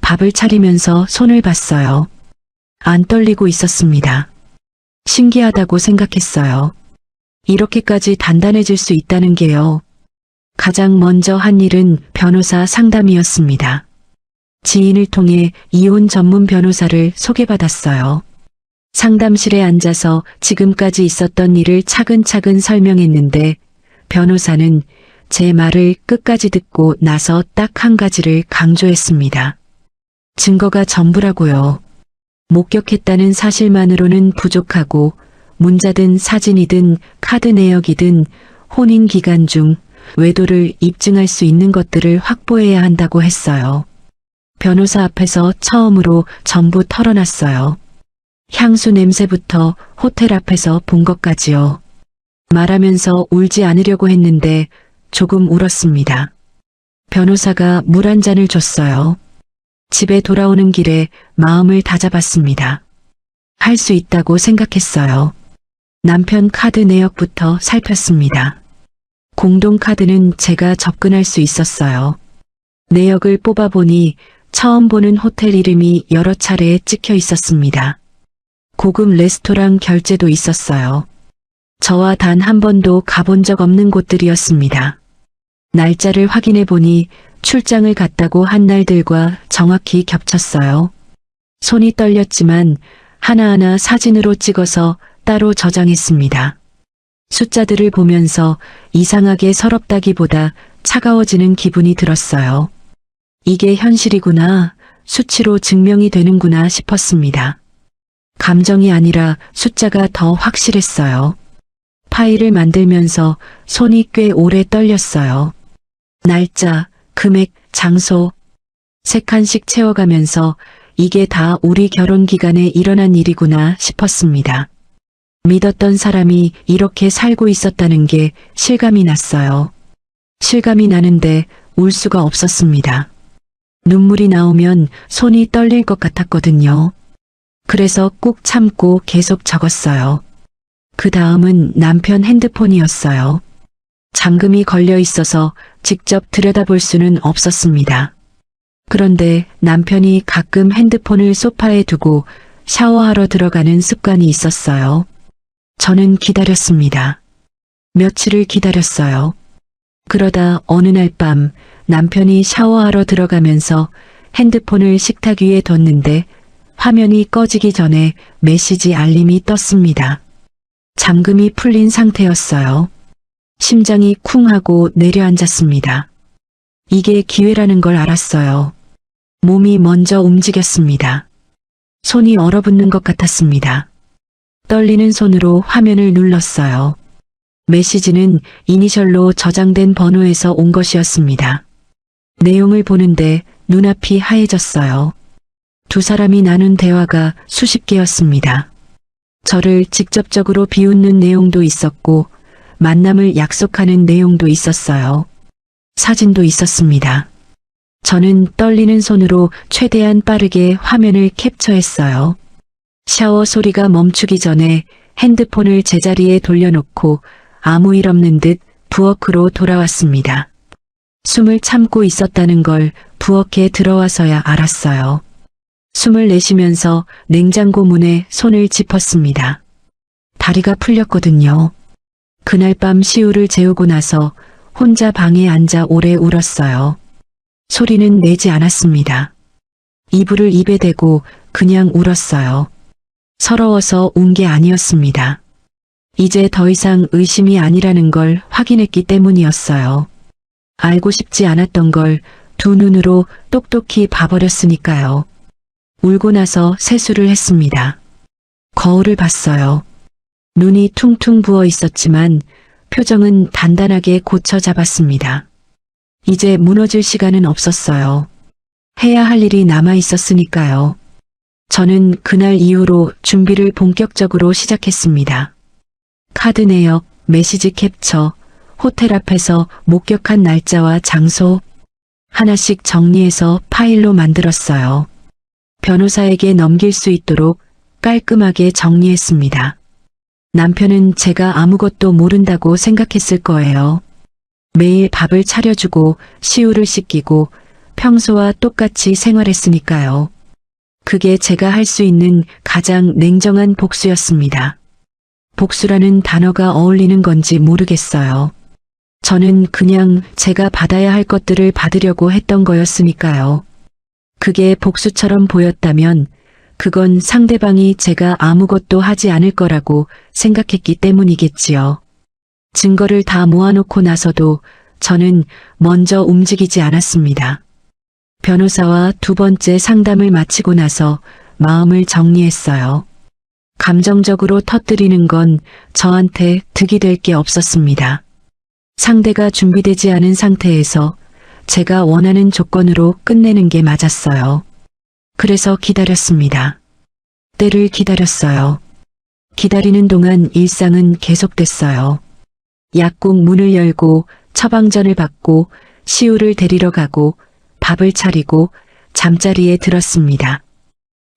[SPEAKER 1] 밥을 차리면서 손을 봤어요. 안 떨리고 있었습니다. 신기하다고 생각했어요. 이렇게까지 단단해질 수 있다는 게요. 가장 먼저 한 일은 변호사 상담이었습니다. 지인을 통해 이혼 전문 변호사를 소개받았어요. 상담실에 앉아서 지금까지 있었던 일을 차근차근 설명했는데 변호사는 제 말을 끝까지 듣고 나서 딱 한 가지를 강조했습니다. 증거가 전부라고요. 목격했다는 사실만으로는 부족하고 문자든 사진이든 카드 내역이든 혼인 기간 중 외도를 입증할 수 있는 것들을 확보해야 한다고 했어요. 변호사 앞에서 처음으로 전부 털어놨어요. 향수 냄새부터 호텔 앞에서 본 것까지요. 말하면서 울지 않으려고 했는데 조금 울었습니다. 변호사가 물 한 잔을 줬어요. 집에 돌아오는 길에 마음을 다잡았습니다. 할 수 있다고 생각했어요. 남편 카드 내역부터 살폈습니다. 공동카드는 제가 접근할 수 있었어요. 내역을 뽑아보니 처음 보는 호텔 이름이 여러 차례 찍혀 있었습니다. 고급 레스토랑 결제도 있었어요. 저와 단 한 번도 가본 적 없는 곳들이었습니다. 날짜를 확인해 보니 출장을 갔다고 한 날들과 정확히 겹쳤어요. 손이 떨렸지만 하나하나 사진으로 찍어서 따로 저장했습니다. 숫자들을 보면서 이상하게 서럽다기보다 차가워지는 기분이 들었어요. 이게 현실이구나, 수치로 증명이 되는구나 싶었습니다. 감정이 아니라 숫자가 더 확실했어요. 파일을 만들면서 손이 꽤 오래 떨렸어요. 날짜, 금액, 장소, 3칸씩 채워가면서 이게 다 우리 결혼 기간에 일어난 일이구나 싶었습니다. 믿었던 사람이 이렇게 살고 있었다는 게 실감이 났어요. 실감이 나는데 울 수가 없었습니다. 눈물이 나오면 손이 떨릴 것 같았거든요. 그래서 꾹 참고 계속 적었어요. 그 다음은 남편 핸드폰이었어요. 잠금이 걸려 있어서 직접 들여다볼 수는 없었습니다. 그런데 남편이 가끔 핸드폰을 소파에 두고 샤워하러 들어가는 습관이 있었어요. 저는 기다렸습니다. 며칠을 기다렸어요. 그러다 어느 날 밤 남편이 샤워하러 들어가면서 핸드폰을 식탁 위에 뒀는데 화면이 꺼지기 전에 메시지 알림이 떴습니다. 잠금이 풀린 상태였어요. 심장이 쿵 하고 내려앉았습니다. 이게 기회라는 걸 알았어요. 몸이 먼저 움직였습니다. 손이 얼어붙는 것 같았습니다. 떨리는 손으로 화면을 눌렀어요. 메시지는 이니셜로 저장된 번호에서 온 것이었습니다. 내용을 보는데 눈앞이 하얘졌어요. 두 사람이 나눈 대화가 수십 개였습니다. 저를 직접적으로 비웃는 내용도 있었고 만남을 약속하는 내용도 있었어요. 사진도 있었습니다. 저는 떨리는 손으로 최대한 빠르게 화면을 캡처했어요. 샤워 소리가 멈추기 전에 핸드폰을 제자리에 돌려놓고 아무 일 없는 듯 부엌으로 돌아왔습니다. 숨을 참고 있었다는 걸 부엌에 들어와서야 알았어요. 숨을 내쉬면서 냉장고 문에 손을 짚었습니다. 다리가 풀렸거든요. 그날 밤 시우를 재우고 나서 혼자 방에 앉아 오래 울었어요. 소리는 내지 않았습니다. 이불을 입에 대고 그냥 울었어요. 서러워서 운 게 아니었습니다. 이제 더 이상 의심이 아니라는 걸 확인했기 때문이었어요. 알고 싶지 않았던 걸 두 눈으로 똑똑히 봐버렸으니까요. 울고 나서 세수를 했습니다. 거울을 봤어요. 눈이 퉁퉁 부어 있었지만 표정은 단단하게 고쳐 잡았습니다. 이제 무너질 시간은 없었어요. 해야 할 일이 남아 있었으니까요. 저는 그날 이후로 준비를 본격적으로 시작했습니다. 카드 내역, 메시지 캡처, 호텔 앞에서 목격한 날짜와 장소 하나씩 정리해서 파일로 만들었어요. 변호사에게 넘길 수 있도록 깔끔하게 정리했습니다. 남편은 제가 아무것도 모른다고 생각했을 거예요. 매일 밥을 차려주고 시우를 씻기고 평소와 똑같이 생활했으니까요. 그게 제가 할 수 있는 가장 냉정한 복수였습니다. 복수라는 단어가 어울리는 건지 모르겠어요. 저는 그냥 제가 받아야 할 것들을 받으려고 했던 거였으니까요. 그게 복수처럼 보였다면 그건 상대방이 제가 아무것도 하지 않을 거라고 생각했기 때문이겠지요. 증거를 다 모아놓고 나서도 저는 먼저 움직이지 않았습니다. 변호사와 두 번째 상담을 마치고 나서 마음을 정리했어요. 감정적으로 터뜨리는 건 저한테 득이 될 게 없었습니다. 상대가 준비되지 않은 상태에서 제가 원하는 조건으로 끝내는 게 맞았어요. 그래서 기다렸습니다. 때를 기다렸어요. 기다리는 동안 일상은 계속됐어요. 약국 문을 열고 처방전을 받고 시우를 데리러 가고 밥을 차리고 잠자리에 들었습니다.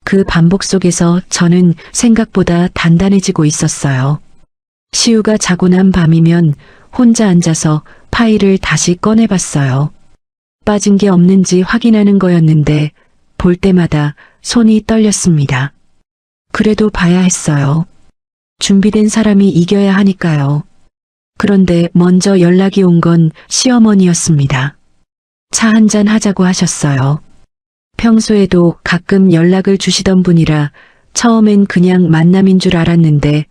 [SPEAKER 1] 그 반복 속에서 저는 생각보다 단단해지고 있었어요. 시우가 자고 난 밤이면 혼자 앉아서 파일을 다시 꺼내봤어요. 빠진 게 없는지 확인하는 거였는데 볼 때마다 손이 떨렸습니다. 그래도 봐야 했어요. 준비된 사람이 이겨야 하니까요. 그런데 먼저 연락이 온 건 시어머니였습니다. 차 한잔 하자고 하셨어요. 평소에도 가끔 연락을 주시던 분이라 처음엔 그냥 만남인 줄 알았는데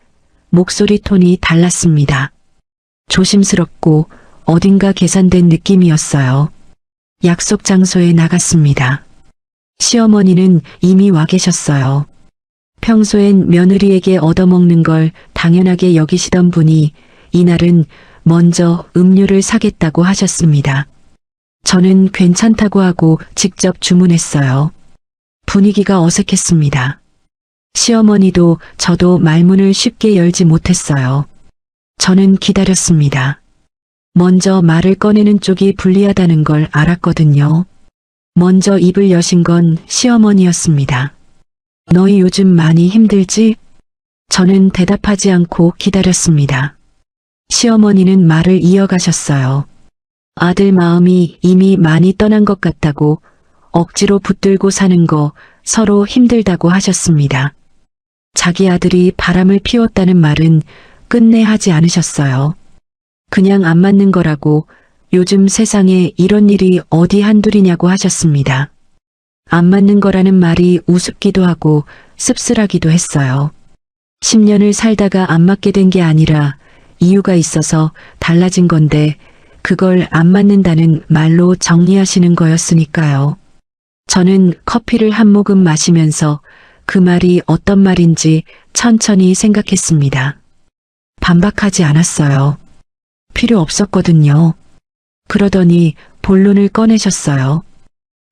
[SPEAKER 1] 목소리 톤이 달랐습니다. 조심스럽고 어딘가 계산된 느낌이었어요. 약속 장소에 나갔습니다. 시어머니는 이미 와 계셨어요. 평소엔 며느리에게 얻어먹는 걸 당연하게 여기시던 분이 이날은 먼저 음료를 사겠다고 하셨습니다. 저는 괜찮다고 하고 직접 주문했어요. 분위기가 어색했습니다. 시어머니도 저도 말문을 쉽게 열지 못했어요. 저는 기다렸습니다. 먼저 말을 꺼내는 쪽이 불리하다는 걸 알았거든요. 먼저 입을 여신 건 시어머니였습니다. 너희 요즘 많이 힘들지? 저는 대답하지 않고 기다렸습니다. 시어머니는 말을 이어가셨어요. 아들 마음이 이미 많이 떠난 것 같다고 억지로 붙들고 사는 거 서로 힘들다고 하셨습니다. 자기 아들이 바람을 피웠다는 말은 끝내 하지 않으셨어요. 그냥 안 맞는 거라고 요즘 세상에 이런 일이 어디 한둘이냐고 하셨습니다. 안 맞는 거라는 말이 우습기도 하고 씁쓸하기도 했어요. 10년을 살다가 안 맞게 된 게 아니라 이유가 있어서 달라진 건데 그걸 안 맞는다는 말로 정리하시는 거였으니까요. 저는 커피를 한 모금 마시면서 그 말이 어떤 말인지 천천히 생각했습니다. 반박하지 않았어요. 필요 없었거든요. 그러더니 본론을 꺼내셨어요.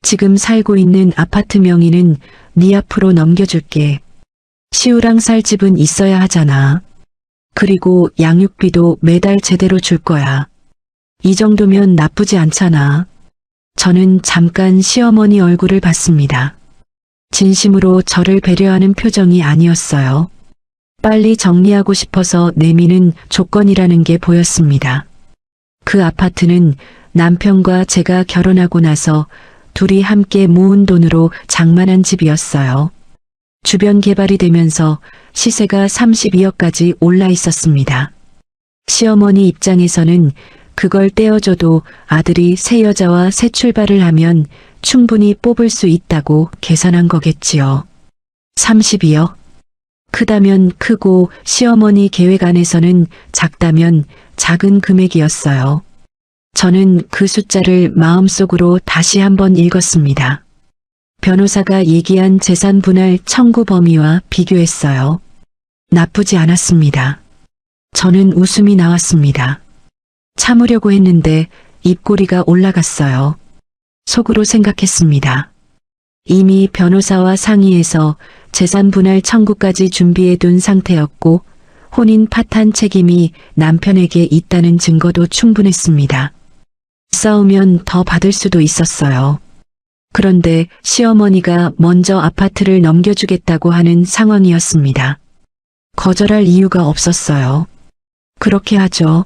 [SPEAKER 1] 지금 살고 있는 아파트 명의는 네 앞으로 넘겨줄게. 시우랑 살 집은 있어야 하잖아. 그리고 양육비도 매달 제대로 줄 거야. 이 정도면 나쁘지 않잖아. 저는 잠깐 시어머니 얼굴을 봤습니다. 진심으로 저를 배려하는 표정이 아니었어요. 빨리 정리하고 싶어서 내미는 조건이라는 게 보였습니다. 그 아파트는 남편과 제가 결혼하고 나서 둘이 함께 모은 돈으로 장만한 집이었어요. 주변 개발이 되면서 시세가 32억까지 올라 있었습니다. 시어머니 입장에서는 그걸 떼어줘도 아들이 새 여자와 새 출발을 하면 충분히 뽑을 수 있다고 계산한 거겠지요. 32억? 크다면 크고 시어머니 계획 안에서는 작다면 작은 금액이었어요. 저는 그 숫자를 마음속으로 다시 한번 읽었습니다. 변호사가 얘기한 재산 분할 청구 범위와 비교했어요. 나쁘지 않았습니다. 저는 웃음이 나왔습니다. 참으려고 했는데 입꼬리가 올라갔어요. 속으로 생각했습니다. 이미 변호사와 상의해서 재산 분할 청구까지 준비해둔 상태였고 혼인 파탄 책임이 남편에게 있다는 증거도 충분했습니다. 싸우면 더 받을 수도 있었어요. 그런데 시어머니가 먼저 아파트를 넘겨주겠다고 하는 상황이었습니다. 거절할 이유가 없었어요. 그렇게 하죠.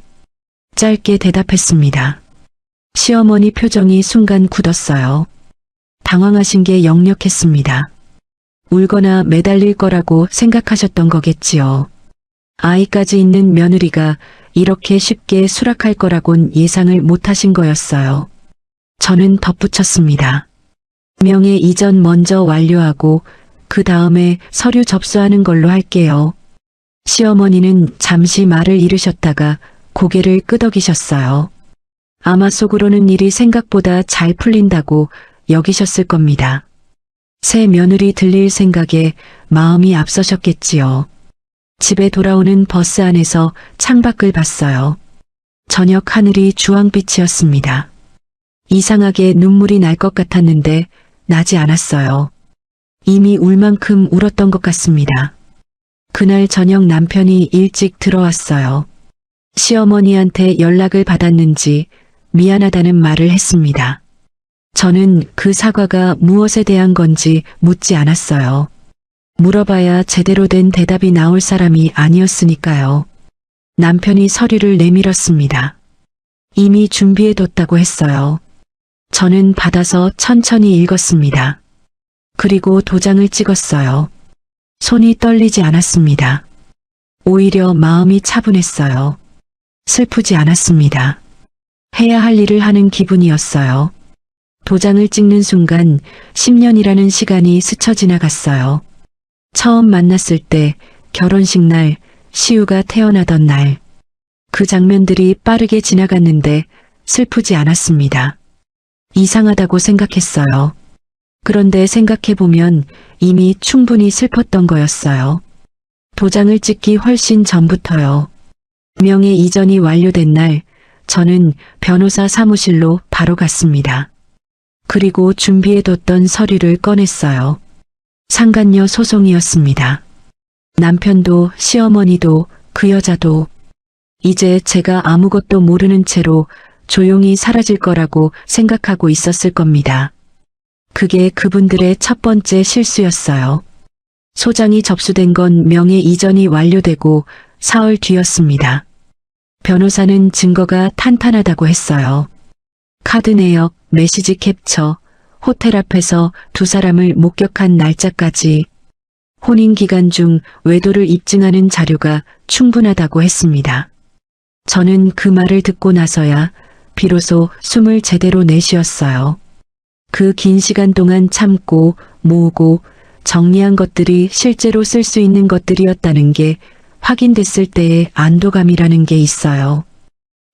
[SPEAKER 1] 짧게 대답했습니다. 시어머니 표정이 순간 굳었어요. 당황하신 게 역력했습니다. 울거나 매달릴 거라고 생각하셨던 거겠지요. 아이까지 있는 며느리가 이렇게 쉽게 수락할 거라곤 예상을 못하신 거였어요. 저는 덧붙였습니다. 명예 이전 먼저 완료하고 그 다음에 서류 접수하는 걸로 할게요. 시어머니는 잠시 말을 잃으셨다가 고개를 끄덕이셨어요. 아마 속으로는 일이 생각보다 잘 풀린다고 여기셨을 겁니다. 새 며느리 들릴 생각에 마음이 앞서셨겠지요. 집에 돌아오는 버스 안에서 창밖을 봤어요. 저녁 하늘이 주황빛이었습니다. 이상하게 눈물이 날 것 같았는데 나지 않았어요. 이미 울 만큼 울었던 것 같습니다. 그날 저녁 남편이 일찍 들어왔어요. 시어머니한테 연락을 받았는지 미안하다는 말을 했습니다. 저는 그 사과가 무엇에 대한 건지 묻지 않았어요. 물어봐야 제대로 된 대답이 나올 사람이 아니었으니까요. 남편이 서류를 내밀었습니다. 이미 준비해뒀다고 했어요. 저는 받아서 천천히 읽었습니다. 그리고 도장을 찍었어요. 손이 떨리지 않았습니다. 오히려 마음이 차분했어요. 슬프지 않았습니다. 해야 할 일을 하는 기분이었어요. 도장을 찍는 순간 10년이라는 시간이 스쳐 지나갔어요. 처음 만났을 때, 결혼식 날, 시우가 태어나던 날. 그 장면들이 빠르게 지나갔는데 슬프지 않았습니다. 이상하다고 생각했어요. 그런데 생각해보면 이미 충분히 슬펐던 거였어요. 도장을 찍기 훨씬 전부터요. 명예 이전이 완료된 날, 저는 변호사 사무실로 바로 갔습니다. 그리고 준비해뒀던 서류를 꺼냈어요. 상간녀 소송이었습니다. 남편도 시어머니도 그 여자도 이제 제가 아무것도 모르는 채로 조용히 사라질 거라고 생각하고 있었을 겁니다. 그게 그분들의 첫 번째 실수였어요. 소장이 접수된 건 명예 이전이 완료되고 사흘 뒤였습니다. 변호사는 증거가 탄탄하다고 했어요. 카드 내역, 메시지 캡처, 호텔 앞에서 두 사람을 목격한 날짜까지 혼인 기간 중 외도를 입증하는 자료가 충분하다고 했습니다. 저는 그 말을 듣고 나서야 비로소 숨을 제대로 내쉬었어요. 그 긴 시간 동안 참고 모으고 정리한 것들이 실제로 쓸 수 있는 것들이었다는 게 확인됐을 때의 안도감이라는 게 있어요.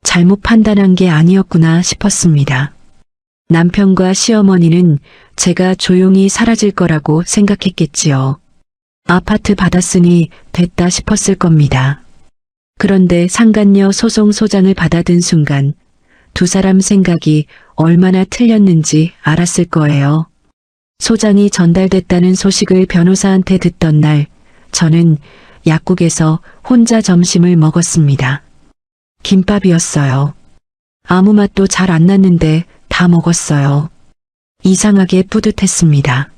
[SPEAKER 1] 잘못 판단한 게 아니었구나 싶었습니다. 남편과 시어머니는 제가 조용히 사라질 거라고 생각했겠지요. 아파트 받았으니 됐다 싶었을 겁니다. 그런데 상간녀 소송 소장을 받아든 순간 두 사람 생각이 얼마나 틀렸는지 알았을 거예요. 소장이 전달됐다는 소식을 변호사한테 듣던 날, 저는 약국에서 혼자 점심을 먹었습니다. 김밥이었어요. 아무 맛도 잘 안 났는데 다 먹었어요. 이상하게 뿌듯했습니다.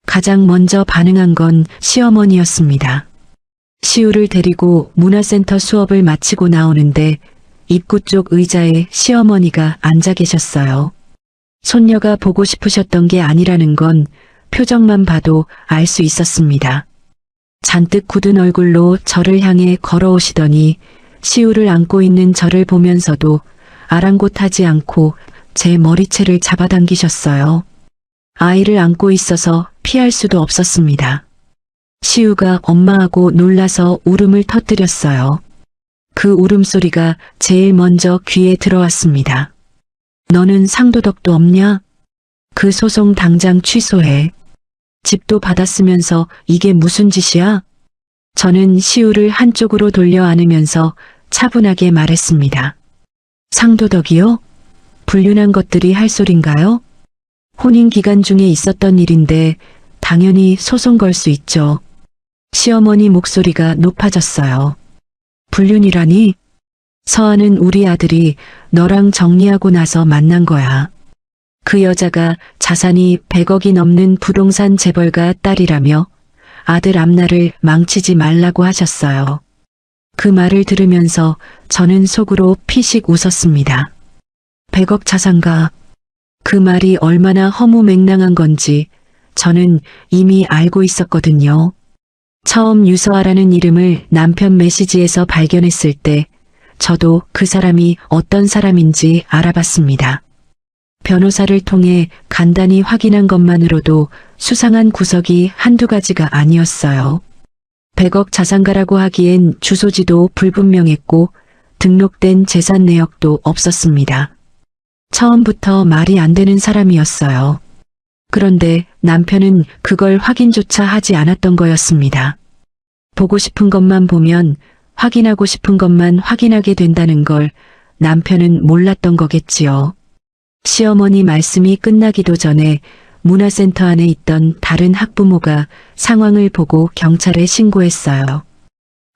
[SPEAKER 1] 가장 먼저 반응한 건 시어머니였습니다. 시우를 데리고 문화센터 수업을 마치고 나오는데 입구 쪽 의자에 시어머니가 앉아 계셨어요. 손녀가 보고 싶으셨던 게 아니라는 건 표정만 봐도 알 수 있었습니다. 잔뜩 굳은 얼굴로 저를 향해 걸어오시더니 시우를 안고 있는 저를 보면서도 아랑곳하지 않고 제 머리채를 잡아당기셨어요. 아이를 안고 있어서 피할 수도 없었습니다. 시우가 엄마하고 놀라서 울음을 터뜨렸어요. 그 울음소리가 제일 먼저 귀에 들어왔습니다. 너는 상도덕도 없냐? 그 소송 당장 취소해. 집도 받았으면서 이게 무슨 짓이야? 저는 시우를 한쪽으로 돌려 안으면서 차분하게 말했습니다. 상도덕이요? 불륜한 것들이 할 소린가요? 혼인 기간 중에 있었던 일인데 당연히 소송 걸 수 있죠. 시어머니 목소리가 높아졌어요. 불륜이라니? 서아는 우리 아들이 너랑 정리하고 나서 만난 거야. 그 여자가 자산이 100억이 넘는 부동산 재벌가 딸이라며 아들 앞날을 망치지 말라고 하셨어요. 그 말을 들으면서 저는 속으로 피식 웃었습니다. 100억 자산가. 그 말이 얼마나 허무맹랑한 건지 저는 이미 알고 있었거든요. 처음 유서아라는 이름을 남편 메시지에서 발견했을 때 저도 그 사람이 어떤 사람인지 알아봤습니다. 변호사를 통해 간단히 확인한 것만으로도 수상한 구석이 한두 가지가 아니었어요. 100억 자산가라고 하기엔 주소지도 불분명했고 등록된 재산 내역도 없었습니다. 처음부터 말이 안 되는 사람이었어요. 그런데 남편은 그걸 확인조차 하지 않았던 거였습니다. 보고 싶은 것만 보면 확인하고 싶은 것만 확인하게 된다는 걸 남편은 몰랐던 거겠지요. 시어머니 말씀이 끝나기도 전에 문화센터 안에 있던 다른 학부모가 상황을 보고 경찰에 신고했어요.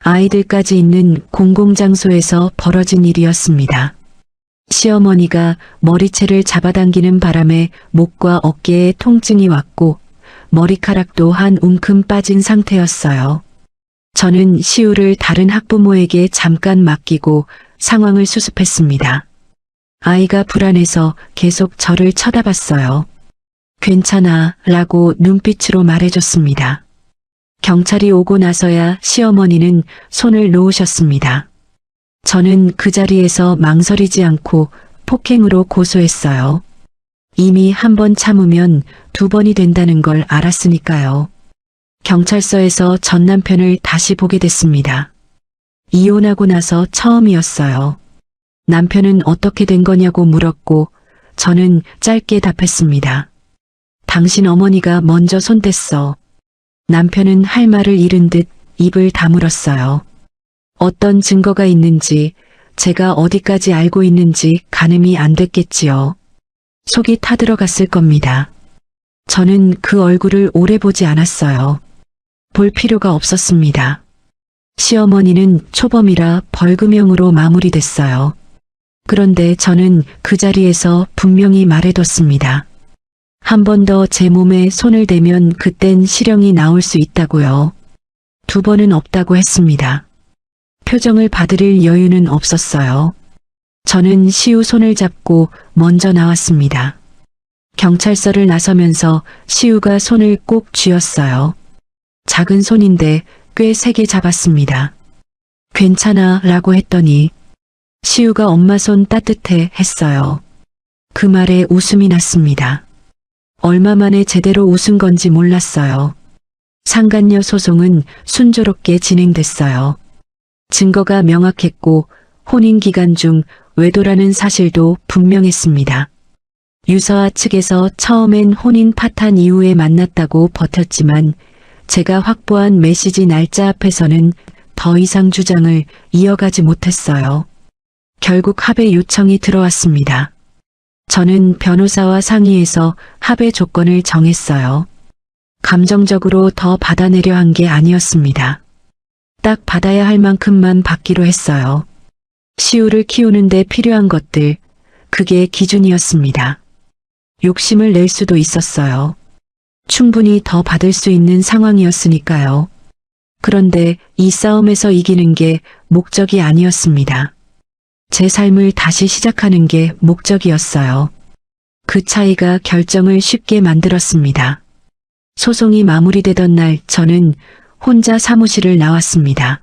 [SPEAKER 1] 아이들까지 있는 공공장소에서 벌어진 일이었습니다. 시어머니가 머리채를 잡아당기는 바람에 목과 어깨에 통증이 왔고 머리카락도 한 움큼 빠진 상태였어요. 저는 시우를 다른 학부모에게 잠깐 맡기고 상황을 수습했습니다. 아이가 불안해서 계속 저를 쳐다봤어요. 괜찮아 라고 눈빛으로 말해줬습니다. 경찰이 오고 나서야 시어머니는 손을 놓으셨습니다. 저는 그 자리에서 망설이지 않고 폭행으로 고소했어요. 이미 한 번 참으면 두 번이 된다는 걸 알았으니까요. 경찰서에서 전 남편을 다시 보게 됐습니다. 이혼하고 나서 처음이었어요. 남편은 어떻게 된 거냐고 물었고 저는 짧게 답했습니다. 당신 어머니가 먼저 손댔어. 남편은 할 말을 잃은 듯 입을 다물었어요. 어떤 증거가 있는지 제가 어디까지 알고 있는지 가늠이 안 됐겠지요. 속이 타들어갔을 겁니다. 저는 그 얼굴을 오래 보지 않았어요. 볼 필요가 없었습니다. 시어머니는 초범이라 벌금형으로 마무리됐어요. 그런데 저는 그 자리에서 분명히 말해뒀습니다. 한 번 더 제 몸에 손을 대면 그땐 실형이 나올 수 있다고요. 두 번은 없다고 했습니다. 표정을 봐드릴 여유는 없었어요. 저는 시우 손을 잡고 먼저 나왔습니다. 경찰서를 나서면서 시우가 손을 꼭 쥐었어요. 작은 손인데 꽤 세게 잡았습니다. 괜찮아 라고 했더니 시우가 엄마 손 따뜻해 했어요. 그 말에 웃음이 났습니다. 얼마 만에 제대로 웃은 건지 몰랐어요. 상간녀 소송은 순조롭게 진행됐어요. 증거가 명확했고 혼인 기간 중 외도라는 사실도 분명했습니다. 유서아 측에서 처음엔 혼인 파탄 이후에 만났다고 버텼지만 제가 확보한 메시지 날짜 앞에서는 더 이상 주장을 이어가지 못했어요. 결국 합의 요청이 들어왔습니다. 저는 변호사와 상의해서 합의 조건을 정했어요. 감정적으로 더 받아내려 한 게 아니었습니다. 딱 받아야 할 만큼만 받기로 했어요. 시우를 키우는데 필요한 것들, 그게 기준이었습니다. 욕심을 낼 수도 있었어요. 충분히 더 받을 수 있는 상황이었으니까요. 그런데 이 싸움에서 이기는 게 목적이 아니었습니다. 제 삶을 다시 시작하는 게 목적이었어요. 그 차이가 결정을 쉽게 만들었습니다. 소송이 마무리되던 날 저는 혼자 사무실을 나왔습니다.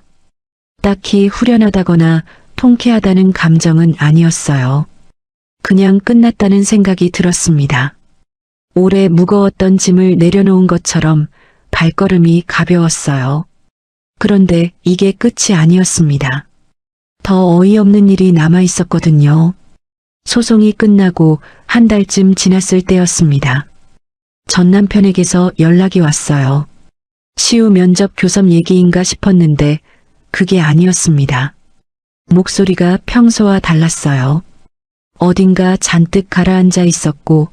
[SPEAKER 1] 딱히 후련하다거나 통쾌하다는 감정은 아니었어요. 그냥 끝났다는 생각이 들었습니다. 오래 무거웠던 짐을 내려놓은 것처럼 발걸음이 가벼웠어요. 그런데 이게 끝이 아니었습니다. 더 어이없는 일이 남아 있었거든요. 소송이 끝나고 한 달쯤 지났을 때였습니다. 전 남편에게서 연락이 왔어요. 시우 면접 교섭 얘기인가 싶었는데 그게 아니었습니다. 목소리가 평소와 달랐어요. 어딘가 잔뜩 가라앉아 있었고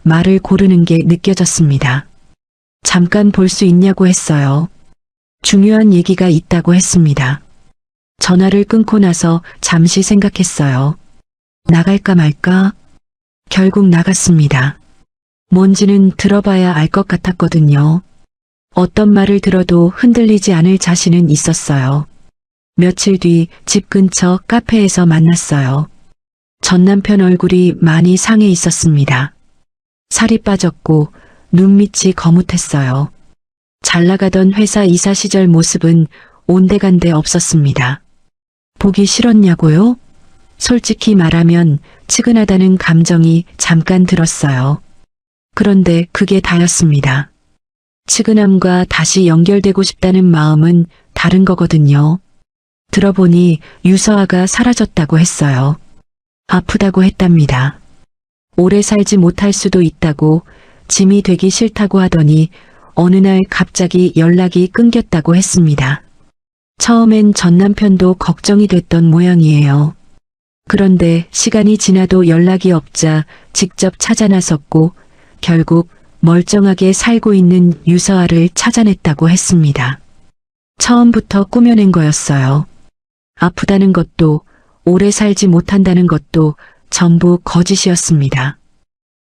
[SPEAKER 1] 말을 고르는 게 느껴졌습니다. 잠깐 볼 수 있냐고 했어요. 중요한 얘기가 있다고 했습니다. 전화를 끊고 나서 잠시 생각했어요. 나갈까 말까? 결국 나갔습니다. 뭔지는 들어봐야 알 것 같았거든요. 어떤 말을 들어도 흔들리지 않을 자신은 있었어요. 며칠 뒤 집 근처 카페에서 만났어요. 전 남편 얼굴이 많이 상해 있었습니다. 살이 빠졌고 눈밑이 거뭇했어요. 잘 나가던 회사 이사 시절 모습은 온데간데 없었습니다. 보기 싫었냐고요? 솔직히 말하면 측은하다는 감정이 잠깐 들었어요. 그런데 그게 다였습니다. 측은함과 다시 연결되고 싶다는 마음은 다른 거거든요. 들어보니 유서아가 사라졌다고 했어요. 아프다고 했답니다. 오래 살지 못할 수도 있다고, 짐이 되기 싫다고 하더니 어느 날 갑자기 연락이 끊겼다고 했습니다. 처음엔 전 남편도 걱정이 됐던 모양이에요. 그런데 시간이 지나도 연락이 없자 직접 찾아 나섰고 결국 멀쩡하게 살고 있는 유서아를 찾아냈다고 했습니다. 처음부터 꾸며낸 거였어요. 아프다는 것도 오래 살지 못한다는 것도 전부 거짓이었습니다.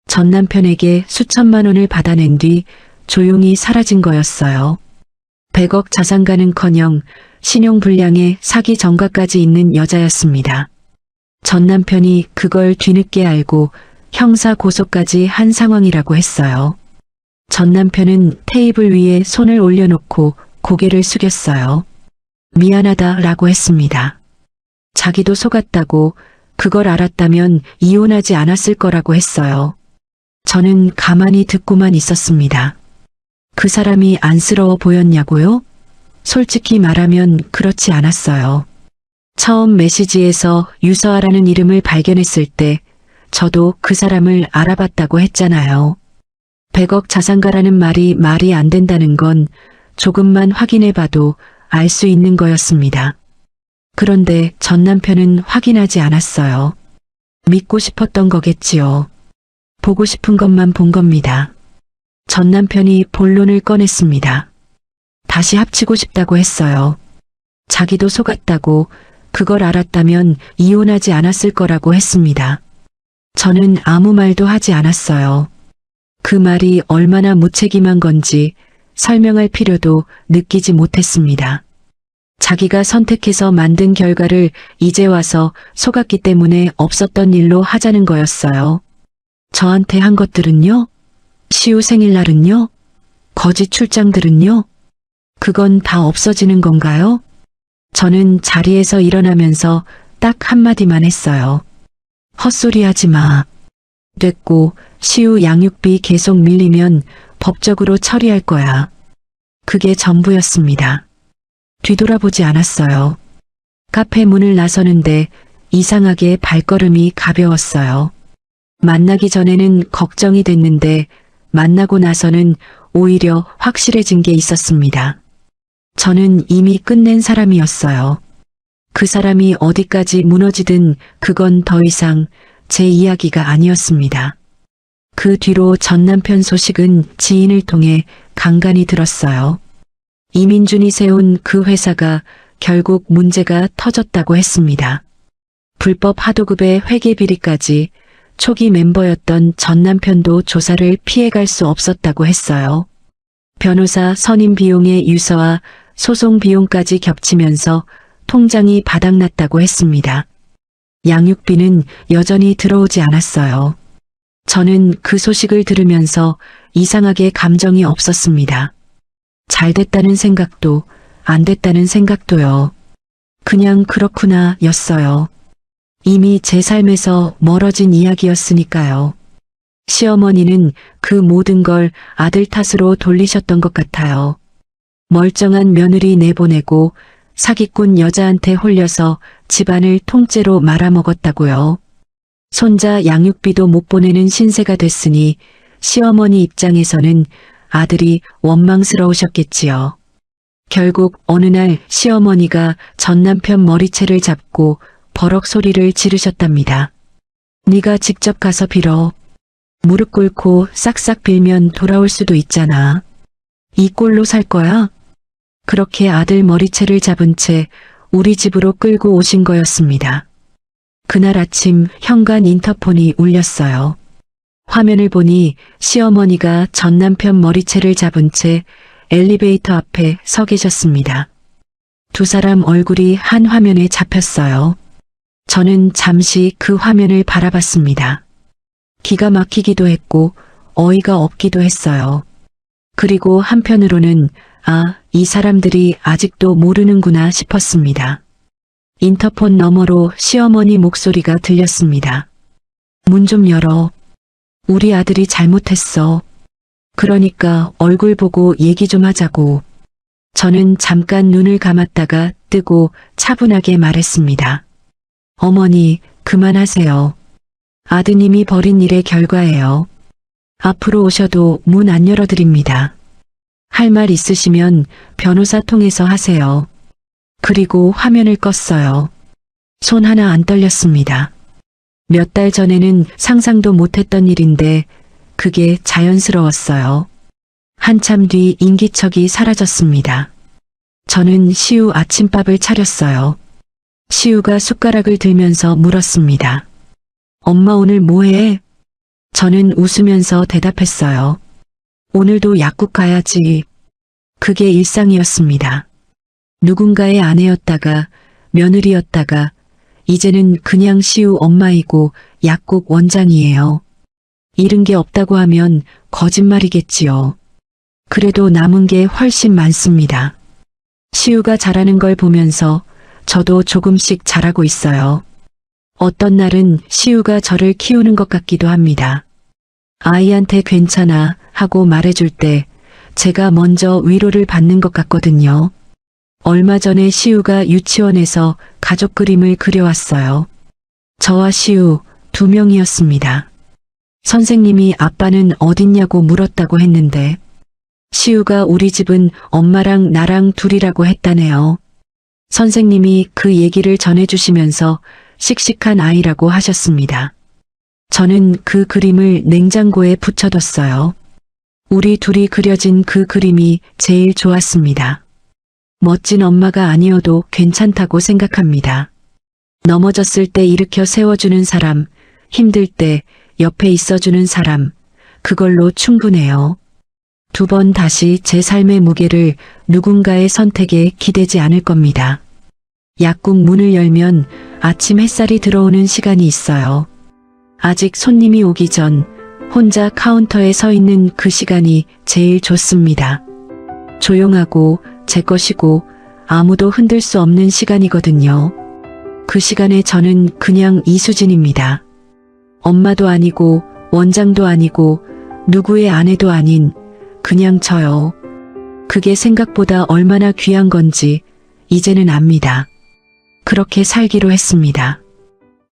[SPEAKER 1] 전 남편에게 수천만 원을 받아낸 뒤 조용히 사라진 거였어요. 100억 자산가는커녕 신용불량에 사기 전과까지 있는 여자였습니다. 전 남편이 그걸 뒤늦게 알고 형사 고소까지 한 상황이라고 했어요. 전 남편은 테이블 위에 손을 올려놓고 고개를 숙였어요. 미안하다라고 했습니다. 자기도 속았다고, 그걸 알았다면 이혼하지 않았을 거라고 했어요. 저는 가만히 듣고만 있었습니다. 그 사람이 안쓰러워 보였냐고요? 솔직히 말하면 그렇지 않았어요. 처음 메시지에서 유서아라는 이름을 발견했을 때 저도 그 사람을 알아봤다고 했잖아요. 100억 자산가라는 말이 안 된다는 건 조금만 확인해봐도 알 수 있는 거였습니다. 그런데 전 남편은 확인하지 않았어요. 믿고 싶었던 거겠지요. 보고 싶은 것만 본 겁니다. 전 남편이 본론을 꺼냈습니다. 다시 합치고 싶다고 했어요. 자기도 속았다고, 그걸 알았다면 이혼하지 않았을 거라고 했습니다. 저는 아무 말도 하지 않았어요. 그 말이 얼마나 무책임한 건지 설명할 필요도 느끼지 못했습니다. 자기가 선택해서 만든 결과를 이제 와서 속았기 때문에 없었던 일로 하자는 거였어요. 저한테 한 것들은요? 시우 생일날은요? 거짓 출장들은요? 그건 다 없어지는 건가요? 저는 자리에서 일어나면서 딱 한마디만 했어요. 헛소리 하지 마. 됐고, 시우 양육비 계속 밀리면 법적으로 처리할 거야. 그게 전부였습니다. 뒤돌아보지 않았어요. 카페 문을 나서는데 이상하게 발걸음이 가벼웠어요. 만나기 전에는 걱정이 됐는데 만나고 나서는 오히려 확실해진 게 있었습니다. 저는 이미 끝낸 사람이었어요. 그 사람이 어디까지 무너지든 그건 더 이상 제 이야기가 아니었습니다. 그 뒤로 전 남편 소식은 지인을 통해 간간히 들었어요. 이민준이 세운 그 회사가 결국 문제가 터졌다고 했습니다. 불법 하도급의 회계 비리까지, 초기 멤버였던 전 남편도 조사를 피해갈 수 없었다고 했어요. 변호사 선임 비용의 유서와 소송 비용까지 겹치면서 통장이 바닥났다고 했습니다. 양육비는 여전히 들어오지 않았어요. 저는 그 소식을 들으면서 이상하게 감정이 없었습니다. 잘 됐다는 생각도 안 됐다는 생각도요. 그냥 그렇구나 였어요. 이미 제 삶에서 멀어진 이야기였으니까요. 시어머니는 그 모든 걸 아들 탓으로 돌리셨던 것 같아요. 멀쩡한 며느리 내보내고 사기꾼 여자한테 홀려서 집안을 통째로 말아먹었다고요. 손자 양육비도 못 보내는 신세가 됐으니 시어머니 입장에서는 아들이 원망스러우셨겠지요. 결국 어느 날 시어머니가 전 남편 머리채를 잡고 버럭 소리를 지르셨답니다. 네가 직접 가서 빌어. 무릎 꿇고 싹싹 빌면 돌아올 수도 있잖아. 이 꼴로 살 거야? 그렇게 아들 머리채를 잡은 채 우리 집으로 끌고 오신 거였습니다. 그날 아침 현관 인터폰이 울렸어요. 화면을 보니 시어머니가 전 남편 머리채를 잡은 채 엘리베이터 앞에 서 계셨습니다. 두 사람 얼굴이 한 화면에 잡혔어요. 저는 잠시 그 화면을 바라봤습니다. 기가 막히기도 했고 어이가 없기도 했어요. 그리고 한편으로는 이 사람들이 아직도 모르는구나 싶었습니다. 인터폰 너머로 시어머니 목소리가 들렸습니다. 문 좀 열어. 우리 아들이 잘못했어. 그러니까 얼굴 보고 얘기 좀 하자고. 저는 잠깐 눈을 감았다가 뜨고 차분하게 말했습니다. 어머니, 그만하세요. 아드님이 벌인 일의 결과예요. 앞으로 오셔도 문 안 열어드립니다. 할 말 있으시면 변호사 통해서 하세요. 그리고 화면을 껐어요. 손 하나 안 떨렸습니다. 몇 달 전에는 상상도 못했던 일인데 그게 자연스러웠어요. 한참 뒤 인기척이 사라졌습니다. 저는 시우 아침밥을 차렸어요. 시우가 숟가락을 들면서 물었습니다. 엄마 오늘 뭐해? 저는 웃으면서 대답했어요. 오늘도 약국 가야지. 그게 일상이었습니다. 누군가의 아내였다가 며느리였다가 이제는 그냥 시우 엄마이고 약국 원장이에요. 잃은 게 없다고 하면 거짓말이겠지요. 그래도 남은 게 훨씬 많습니다. 시우가 잘하는 걸 보면서 저도 조금씩 잘하고 있어요. 어떤 날은 시우가 저를 키우는 것 같기도 합니다. 아이한테 괜찮아 하고 말해줄 때 제가 먼저 위로를 받는 것 같거든요. 얼마 전에 시우가 유치원에서 가족 그림을 그려왔어요. 저와 시우 2명이었습니다. 선생님이 아빠는 어딨냐고 물었다고 했는데 시우가 우리 집은 엄마랑 나랑 둘이라고 했다네요. 선생님이 그 얘기를 전해주시면서 씩씩한 아이라고 하셨습니다. 저는 그 그림을 냉장고에 붙여뒀어요. 우리 둘이 그려진 그 그림이 제일 좋았습니다. 멋진 엄마가 아니어도 괜찮다고 생각합니다. 넘어졌을 때 일으켜 세워주는 사람, 힘들 때 옆에 있어주는 사람, 그걸로 충분해요. 2번 다시 제 삶의 무게를 누군가의 선택에 기대지 않을 겁니다. 약국 문을 열면 아침 햇살이 들어오는 시간이 있어요. 아직 손님이 오기 전 혼자 카운터에 서 있는 그 시간이 제일 좋습니다. 조용하고 제 것이고 아무도 흔들 수 없는 시간이거든요. 그 시간에 저는 그냥 이수진입니다. 엄마도 아니고 원장도 아니고 누구의 아내도 아닌 그냥 저요. 그게 생각보다 얼마나 귀한 건지 이제는 압니다. 그렇게 살기로 했습니다.